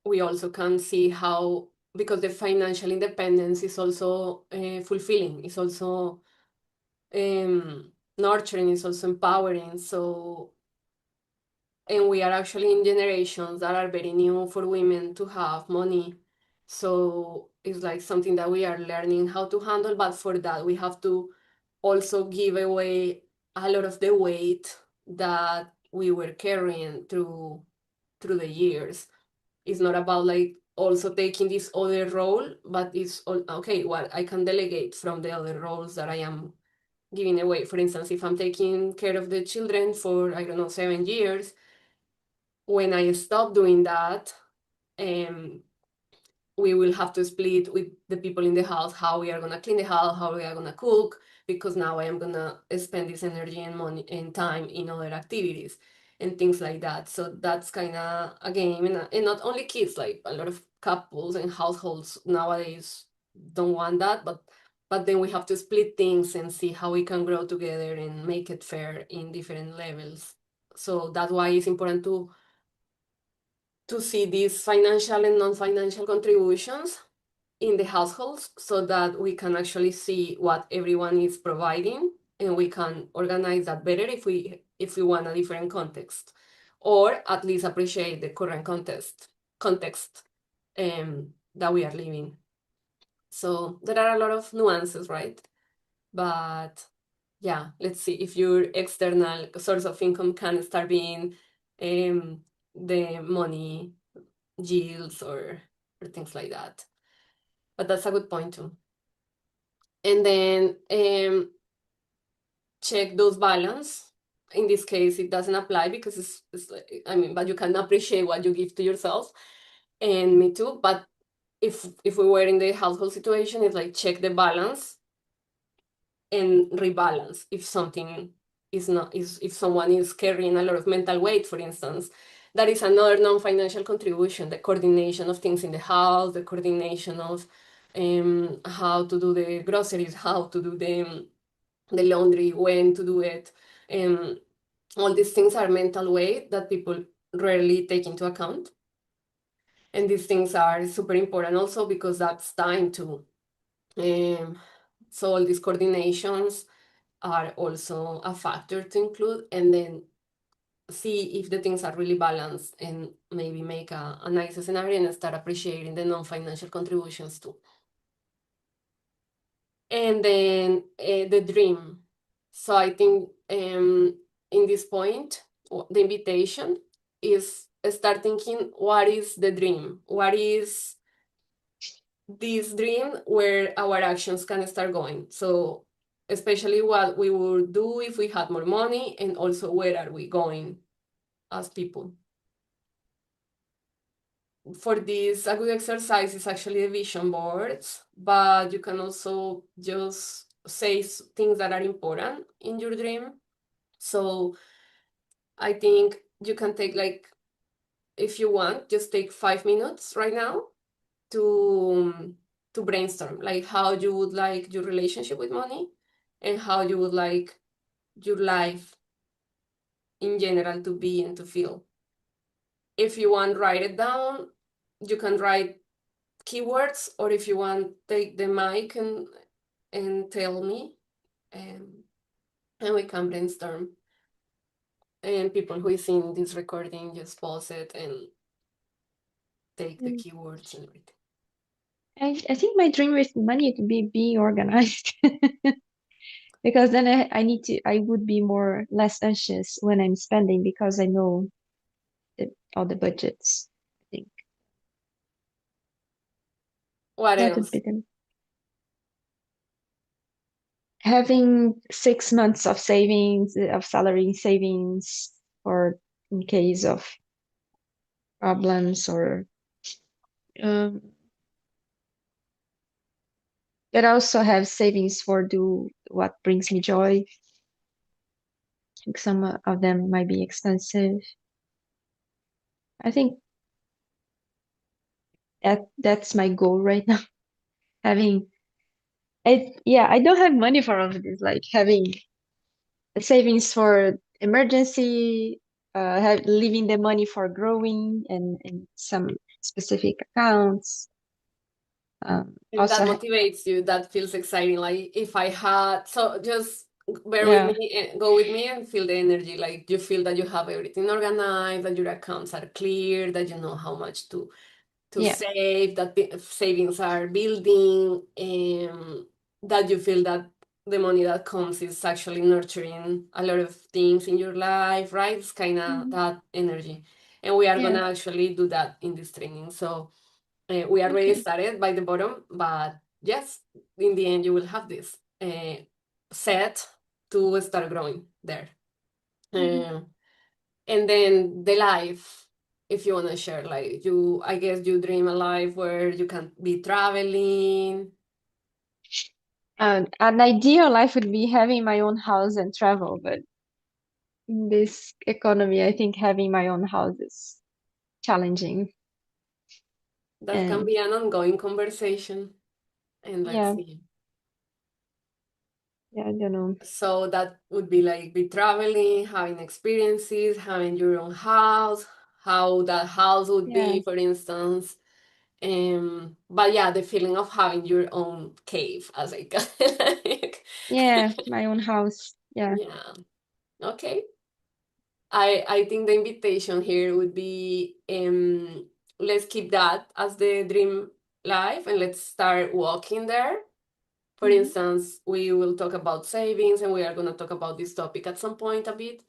we also can see how, because the financial independence is also fulfilling, it's also nurturing, it's also empowering. So, and we are actually in generations that are very new for women to have money. So it's like something that we are learning how to handle. But for that, we have to also give away a lot of the weight that we were carrying through the years. It's not about like also taking this other role, but it's okay, well, I can delegate from the other roles that I am giving away. For instance, if I'm taking care of the children for, I don't know, 7 years, when I stop doing that, um, we will have to split with the people in the house how we are gonna clean the house, how we are gonna cook, because now I am gonna spend this energy and money and time in other activities and things like that. So that's kind of a game, and not only kids, like a lot of couples and households nowadays don't want that, but then we have to split things and see how we can grow together and make it fair in different levels. So that's why it's important to see these financial and non-financial contributions in the households, so that we can actually see what everyone is providing, and we can organize that better if we want a different context, or at least appreciate the current context that we are living. So there are a lot of nuances, right? But yeah, let's see if your external source of income can start being the money yields or things like that. But that's a good point too. And then check those balance. In this case, it doesn't apply because it's like, I mean, but you can appreciate what you give to yourself, and me too. But if we were in the household situation, it's like check the balance and rebalance if something is not is if someone is carrying a lot of mental weight, for instance. That is another non-financial contribution, the coordination of things in the house, the coordination of how to do the groceries, how to do the laundry, when to do it. Um, all these things are mental weight that people rarely take into account. And these things are super important also because that's time too. So all these coordinations are also a factor to include, and then see if the things are really balanced, and maybe make a nice scenario and start appreciating the non-financial contributions too. And then the dream. So I think in this point, the invitation is start thinking, what is the dream? What is this dream where our actions can start going. So especially what we would do if we had more money, and also where are we going as people. For this, a good exercise is actually the vision boards, but you can also just say things that are important in your dream. So I think you can take, like, if you want, just take 5 minutes right now to brainstorm, like how you would like your relationship with money and how you would like your life in general to be and to feel. If you want, write it down. You can write keywords, or if you want, take the mic and tell me, and we can brainstorm. And people who is in this recording, just pause it and take the Mm. keywords and everything. I think my dream with money to be being organized. Because then I would be less anxious when I'm spending because I know all the budgets. I think What that would else? be having 6 months of savings, of salary savings, or in case of problems, or um, but also have savings for do what brings me joy. I think some of them might be expensive. I think that's my goal right now. Having I don't have money for all of this, like having savings for emergency, leaving the money for growing and some specific accounts. And that Also, motivates you, that feels exciting. Like, if I had, so just bear with yeah, me and go with me and feel the energy. Like, you feel that you have everything organized, that your accounts are clear, that you know how much to yeah, save, that the savings are building, that you feel that the money that comes is actually nurturing a lot of things in your life, right? It's kind of mhm, that energy. And we are yeah, gonna actually do that in this training. So we already okay, started by the bottom, but yes, in the end, you will have this set to start growing there. mhm. Uh, and then the life, if you want to share, like, I guess you dream a life where you can be traveling. An ideal life would be having my own house and travel, but in this economy, I think having my own house is challenging. That can And be an ongoing conversation, and let's yeah, see. yeah, I don't know. So that would be like be traveling, having experiences, having your own house, how that house would Yeah, be, for instance. But yeah, the feeling of having your own cave, as I call it. Like, yeah, my own house. Yeah. yeah. Okay. I think the invitation here would be, let's keep that as the dream life, and let's start walking there. For Mhm. instance, we will talk about savings, and we are going to talk about this topic at some point a bit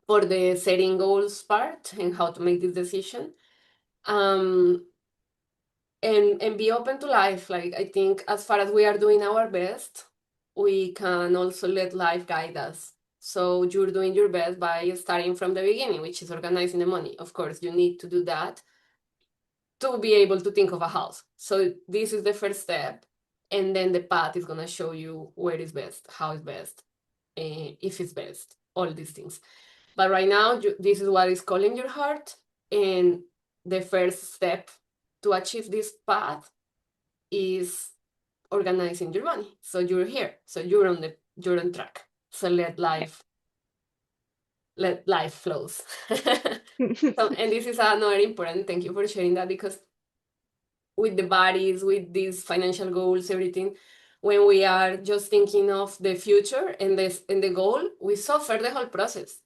for the setting goals part and how to make this decision. Um, and be open to life. Like, I think as far as we are doing our best, we can also let life guide us. So you're doing your best by starting from the beginning, which is organizing the money. Of course, you need to do that to be able to think of a house. So this is the first step, and then the path is gonna show you where is best, how is best, if it's best, all these things. But right now, this is what is calling your heart, and the first step to achieve this path is organizing your money. So you're here. So you're on track. So let life flows. So, and this is another important. Thank you for sharing that, because with the bodies, with these financial goals, everything, when we are just thinking of the future and the goal, we suffer the whole process.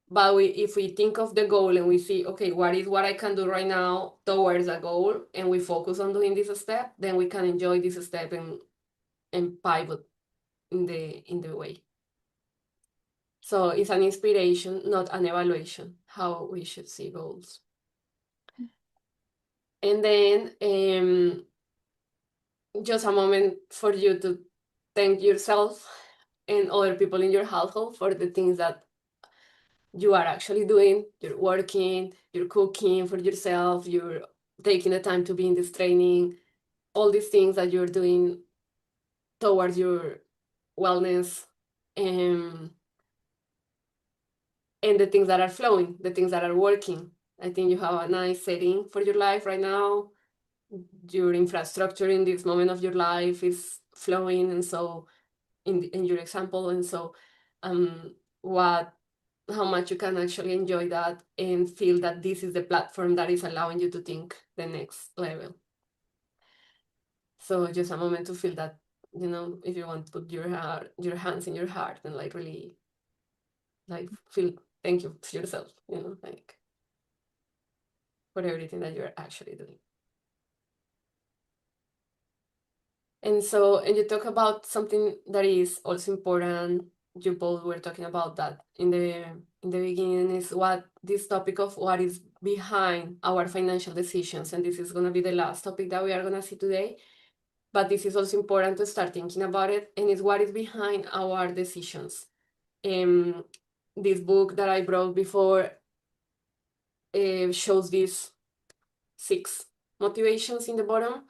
But if we think of the goal and we see, okay, what is what I can do right now towards a goal, and we focus on doing this step, then we can enjoy this step and pivot in the way. So it's an inspiration, not an evaluation, how we should see goals. And then just a moment for you to thank yourself and other people in your household for the things that you are actually doing. You're working, you're cooking for yourself, you're taking the time to be in this training, all these things that you're doing towards your wellness, um, and the things that are flowing, the things that are working. I think you have a nice setting for your life right now. Your infrastructure in this moment of your life is flowing, and so in your example, and so what how much you can actually enjoy that and feel that this is the platform that is allowing you to think the next level. So just a moment to feel that, if you want to put your hands in your heart and like really like feel thank you to yourself, like for everything that you're actually doing. And you talk about something that is also important. You both were talking about that in the beginning, is what this topic of what is behind our financial decisions. And this is going to be the last topic that we are going to see today. But this is also important to start thinking about it, and it's what is behind our decisions. This book that I brought before shows these 6 motivations in the bottom.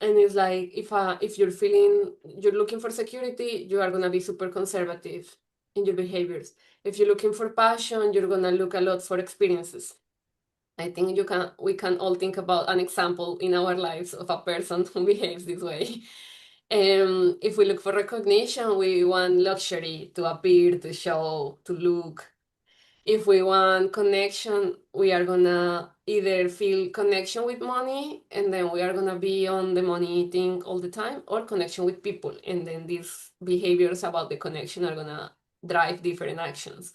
And it's like if you're looking for security, you are gonna be super conservative in your behaviors. If you're looking for passion, you're gonna look a lot for experiences. I think we can all think about an example in our lives of a person who behaves this way. If we look for recognition, we want luxury, to appear, to show, to look. If we want connection, we are gonna either feel connection with money, and then we are gonna be on the money thing all the time, or connection with people, and then these behaviors about the connection are gonna drive different actions.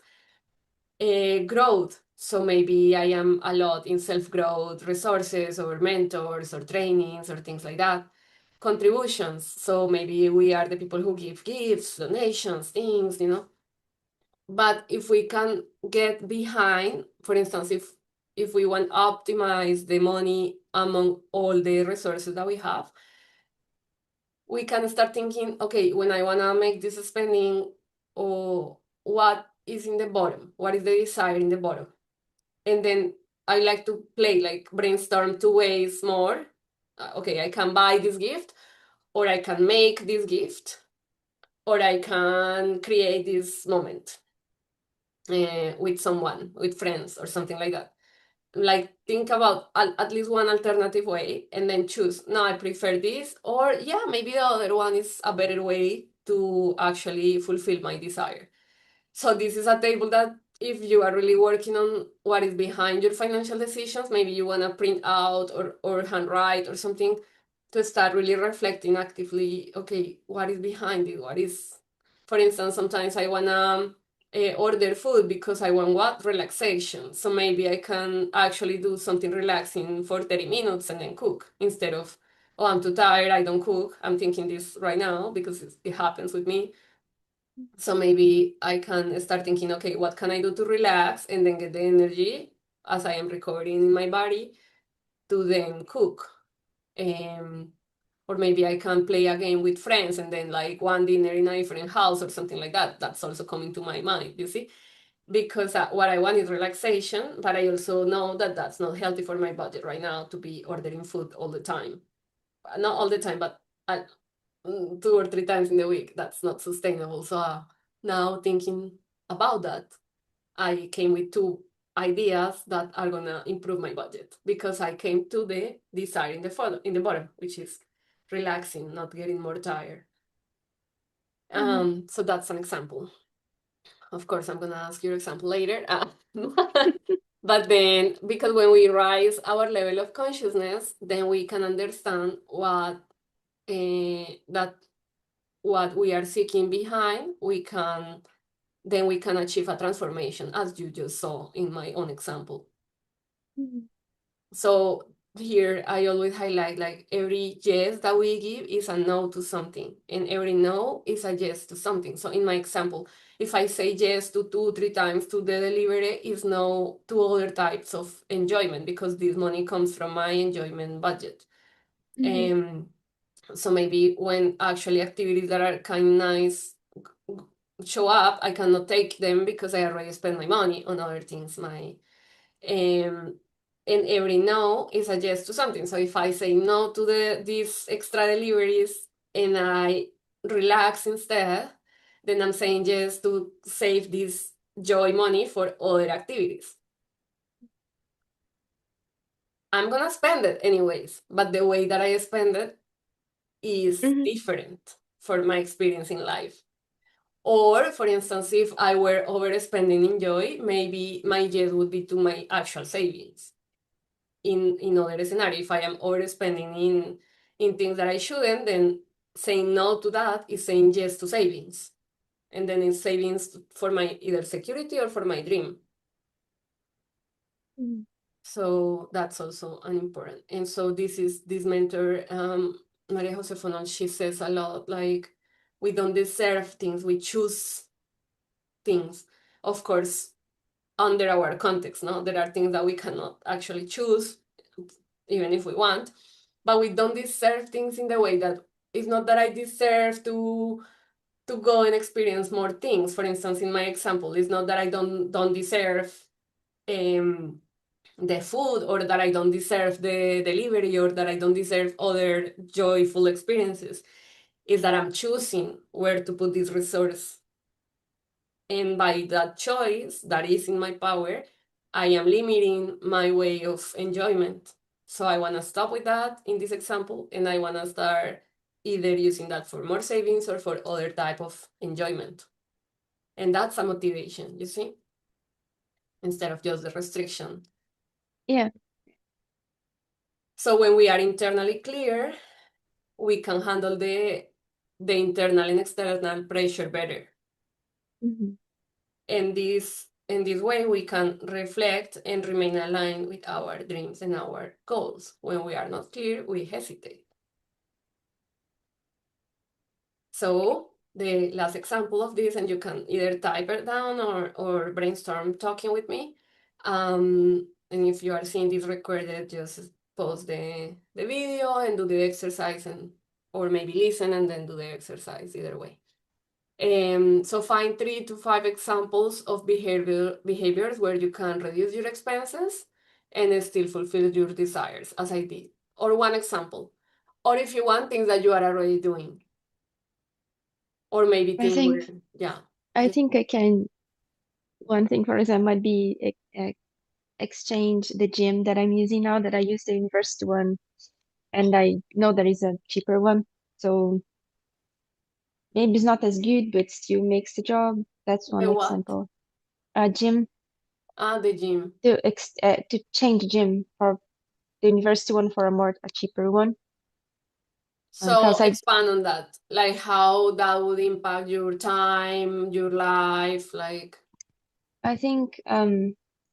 Growth. So maybe I am a lot in self-growth resources or mentors or trainings or things like that. Contributions. So maybe we are the people who give gifts, donations, things. But if we can get behind, for instance, if we want to optimize the money among all the resources that we have, we can start thinking, okay, when I want to make this spending, or what is in the bottom? What is the desire in the bottom? And then I like to play, like brainstorm 2 ways more. Okay, I can buy this gift, or I can make this gift, or I can create this moment with someone, with friends, or something like that. Like think about at least one alternative way and then choose. No, I prefer this, or yeah, maybe the other one is a better way to actually fulfill my desire. So this is a table that if you are really working on what is behind your financial decisions, maybe you want to print out or handwrite or something to start really reflecting actively, okay, what is behind it? What is, for instance, sometimes I want to order food because I want what? Relaxation. So maybe I can actually do something relaxing for 30 minutes and then cook instead of, oh, I'm too tired, I don't cook. I'm thinking this right now because it happens with me. So maybe I can start thinking, okay, what can I do to relax and then get the energy as I am recovering in my body to then cook. Or maybe I can play a game with friends and then like one dinner in a different house or something like that. That's also coming to my mind, you see? Because what I want is relaxation, but I also know that that's not healthy for my budget right now to be ordering food all the time. Not all the time, but 2 or 3 times in the week. That's not sustainable. So now thinking about that, I came with 2 ideas that are gonna improve my budget, because I came to the desire in the bottom, which is relaxing, not getting more tired. So that's an example. Of course, I'm gonna ask your example later. But then, because when we rise our level of consciousness, then we can understand that what we are seeking behind, we can achieve a transformation, as you just saw in my own example. So here I always highlight, like, every yes that we give is a no to something, and every no is a yes to something. So in my example, if I say yes to 2, 3 times to the delivery, is no to other types of enjoyment, because this money comes from my enjoyment budget. So maybe when actually activities that are kind of nice show up, I cannot take them because I already spent my money on other things. And every no is a yes to something. So if I say no to these extra deliveries and I relax instead, then I'm saying yes to save this joy money for other activities. I'm gonna spend it anyways, but the way that I spend it is different for my experience in life. Or, for instance, if I were overspending in joy, maybe my yes would be to my actual savings. In other scenario, if I am overspending in things that I shouldn't, then saying no to that is saying yes to savings. And then it's savings for my either security or for my dream. So that's also an important. And so this mentor, Maria Jose Fonal, she says a lot like, we don't deserve things, we choose things. Of course, under our context, no? There are things that we cannot actually choose, even if we want, but we don't deserve things in the way that it's not that I deserve to go and experience more things. For instance, in my example, it's not that I don't deserve the food, or that I don't deserve the delivery, or that I don't deserve other joyful experiences. Is that I'm choosing where to put this resource. And by that choice that is in my power, I am limiting my way of enjoyment. So I want to stop with that in this example, and I want to start either using that for more savings or for other type of enjoyment. And that's a motivation, you see, instead of just the restriction. Yeah. So when we are internally clear, we can handle the internal and external pressure better. And in this way, we can reflect and remain aligned with our dreams and our goals. When we are not clear, we hesitate. So the last example of this, and you can either type it down or brainstorm talking with me. And if you are seeing this recorded, just pause the video and do the exercise, or maybe listen and then do the exercise, either way. So find 3 to 5 examples of behaviors where you can reduce your expenses and still fulfill your desires, as I did. Or one example. Or if you want, things that you are already doing. Or maybe I things where, think yeah. I think I can. One thing, for example, might be exchange the gym that I'm using now, that I use the university one, and I know there is a cheaper one. So maybe it's not as good, but still makes the job. That's one The what? example. A gym The gym. to change the gym for the university one for a cheaper one. So Because expand on that, like how that would impact your time, your life, like. I think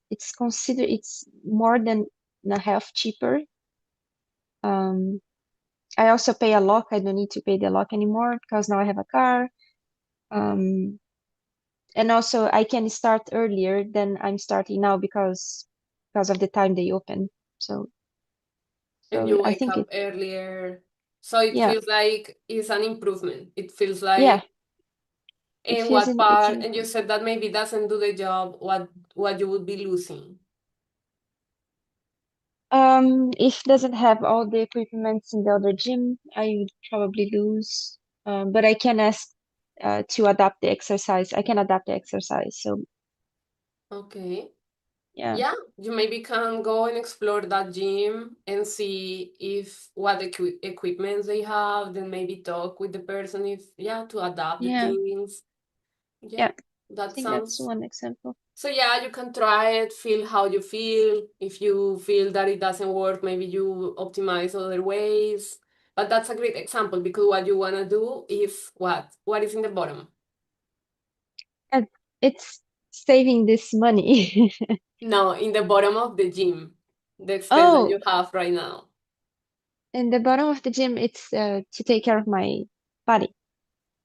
it's more than a half cheaper. I also pay a lock. I don't need to pay the lock anymore because now I have a car. And also I can start earlier than I'm starting now because of the time they open. So And you I wake think up earlier. So it yeah, feels like it's an improvement. It feels yeah, like, it and feels what it's an part, and you improvement. said that maybe doesn't do the job, what you would be losing. If it doesn't have all the equipments in the other gym, I would probably lose. But I can ask to adapt the exercise. I can adapt the exercise. So Okay. yeah, Yeah, you maybe can go and explore that gym and see if what equipment they have, then maybe talk with the person if, yeah, to adapt the yeah, things. Yeah, yeah. I that think that's sounds. one example. So yeah, you can try it, feel how you feel. If you feel that it doesn't work, maybe you optimize other ways. But that's a great example because what you want to do is what? What is in the bottom? And it's saving this money. No, in the bottom of the gym, the expense that Oh, you have right now. in the bottom of the gym, it's to take care of my body.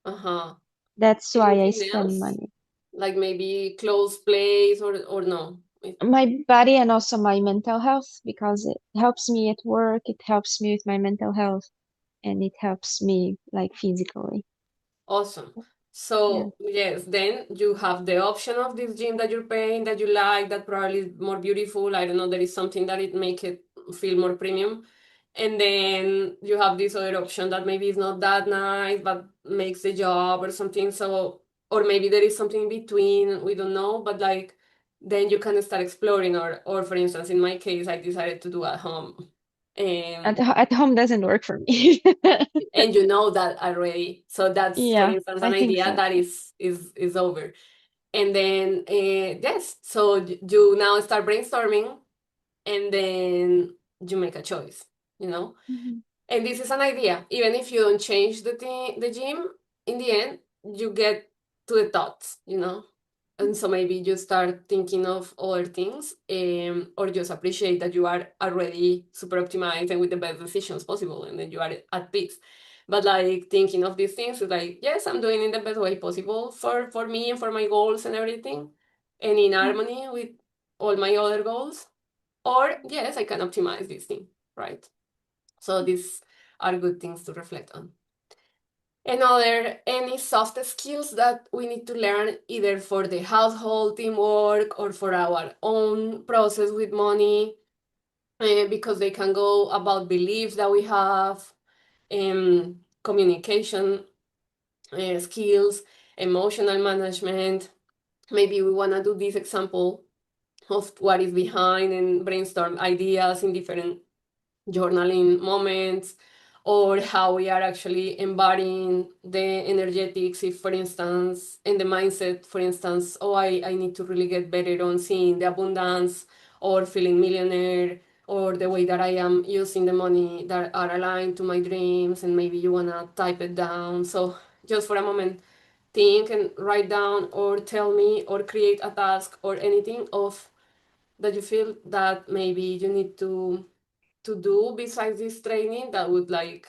Uh-huh. That's why I Anything spend else? money. Like maybe close place or no? My body and also my mental health, because it helps me at work. It helps me with my mental health. and it helps me like physically. Awesome. Yeah. So yes, then you have the option of this gym that you're paying, that you like, that probably is more beautiful. I don't know, there is something that it make it feel more premium. And then you have this other option that maybe is not that nice, but makes the job or something. So, or maybe there is something in between, we don't know, but like then you can start exploring, or for instance, in my case, I decided to do at home. At home doesn't work for me. And you know that already. So that's, for Yeah, instance, an I think idea so. that is over. And then yes, so you now start brainstorming, and then you make a choice, you know. Mhm. And this is an idea. Even if you don't change the gym, in the end, you get to the thoughts, you know. And so maybe you start thinking of other things, or just appreciate that you are already super optimized and with the best decisions possible, and then you are at peace. But like thinking of these things is like, yes, I'm doing it the best way possible for me and for my goals and everything, and in harmony with all my other goals. Or yes, I can optimize this thing, right? So these are good things to reflect on. And are there any soft skills that we need to learn either for the household teamwork or for our own process with money? Because they can go about beliefs that we have, communication skills, emotional management. Maybe we want to do this example of what is behind and brainstorm ideas in different journaling moments, or how we are actually embodying the energetics. If, for instance, in the mindset, for instance, oh, I need to really get better on seeing the abundance or feeling millionaire, or the way that I am using the money that are aligned to my dreams, and maybe you want to type it down. So just for a moment, think and write down, or tell me, or create a task or anything of that you feel that maybe you need to do besides this training that would like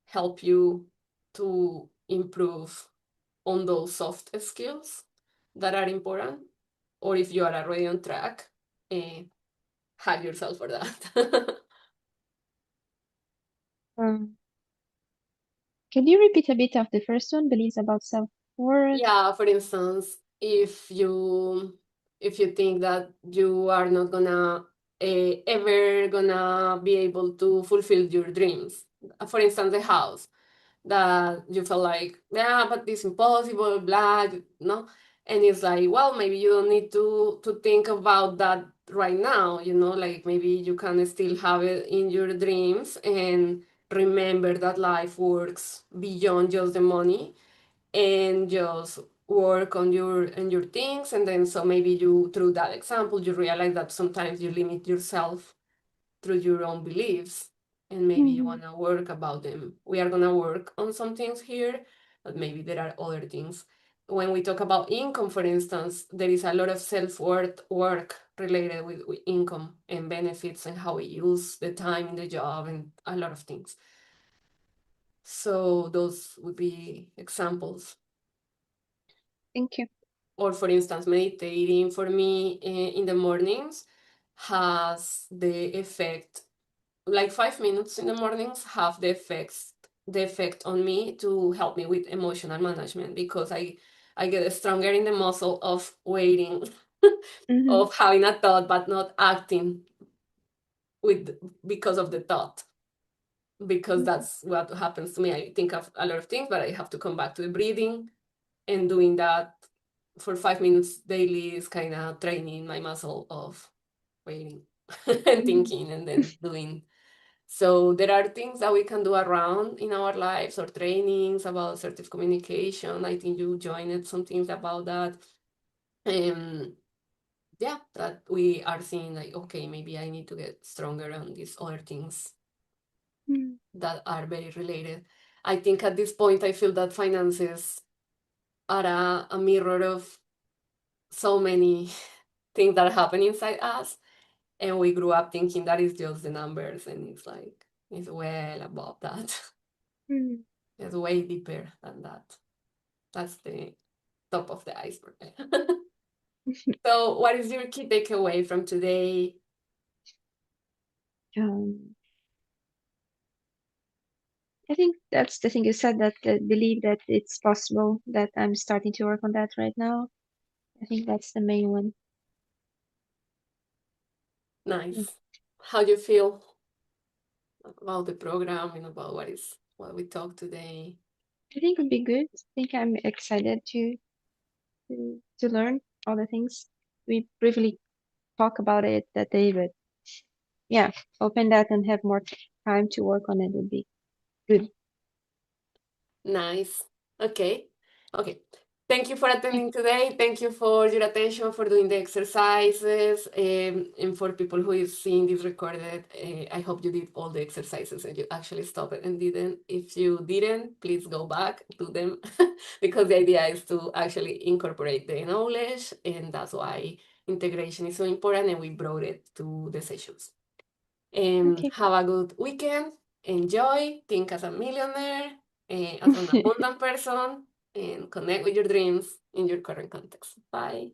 help you to improve on those soft skills that are important, or if you are already on track, eh, hack yourself for that. Um, can you repeat a bit of the first one, beliefs about self-worth? Yeah, for instance, if you think that you are not gonna ever gonna be able to fulfill your dreams, for instance, the house, that you feel like, yeah, but it's impossible, blah, no? And it's like, well, maybe you don't need to think about that right now, you know, like maybe you can still have it in your dreams, and remember that life works beyond just the money, and just work on your things. And then so maybe you, through that example, you realize that sometimes you limit yourself through your own beliefs, and maybe you Mhm. want to work about them. We are going to work on some things here, but maybe there are other things. When we talk about income, for instance, there is a lot of self-worth work related with income and benefits, and how we use the time in the job, and a lot of things. So those would be examples. Thank you. Or for instance, meditating for me in the mornings has the effect, like 5 minutes in the mornings have the effect on me to help me with emotional management, because I get stronger in the muscle of waiting, Mhm. of having a thought but not acting with because of the thought, because Mhm. that's what happens to me. I think of a lot of things, but I have to come back to the breathing, and doing that for 5 minutes daily is kind of training my muscle of waiting and Mhm. thinking and then doing. So there are things that we can do around in our lives, or trainings about assertive communication. I think you joined some things about that. Yeah, that we are seeing like, okay, maybe I need to get stronger on these other things Mhm. that are very related. I think at this point I feel that finances are a mirror of so many things that happen inside us, and we grew up thinking that is just the numbers, and it's like it's well above that. Mhm. It's way deeper than that. That's the top of the iceberg. So what is your key takeaway from today? Um, I think that's the thing you said, that believe that it's possible, that I'm starting to work on that right now. I think that's the main one. Nice. How do you feel about the program and about what we talked today? I think it'd be good. I think I'm excited to learn all the things. We briefly talk about it that day, but yeah, open that and have more time to work on it would be good. Nice. Okay. Okay. Thank you for attending today. Thank you for your attention, for doing the exercises, and for people who is seeing this recorded. I hope you did all the exercises and you actually stopped it and didn't. If you didn't, please go back, do them, because the idea is to actually incorporate the knowledge, and that's why integration is so important, and we brought it to the sessions. Okay. Have a good weekend. Enjoy. Think as a millionaire, as an abundant person, and connect with your dreams in your current context. Bye.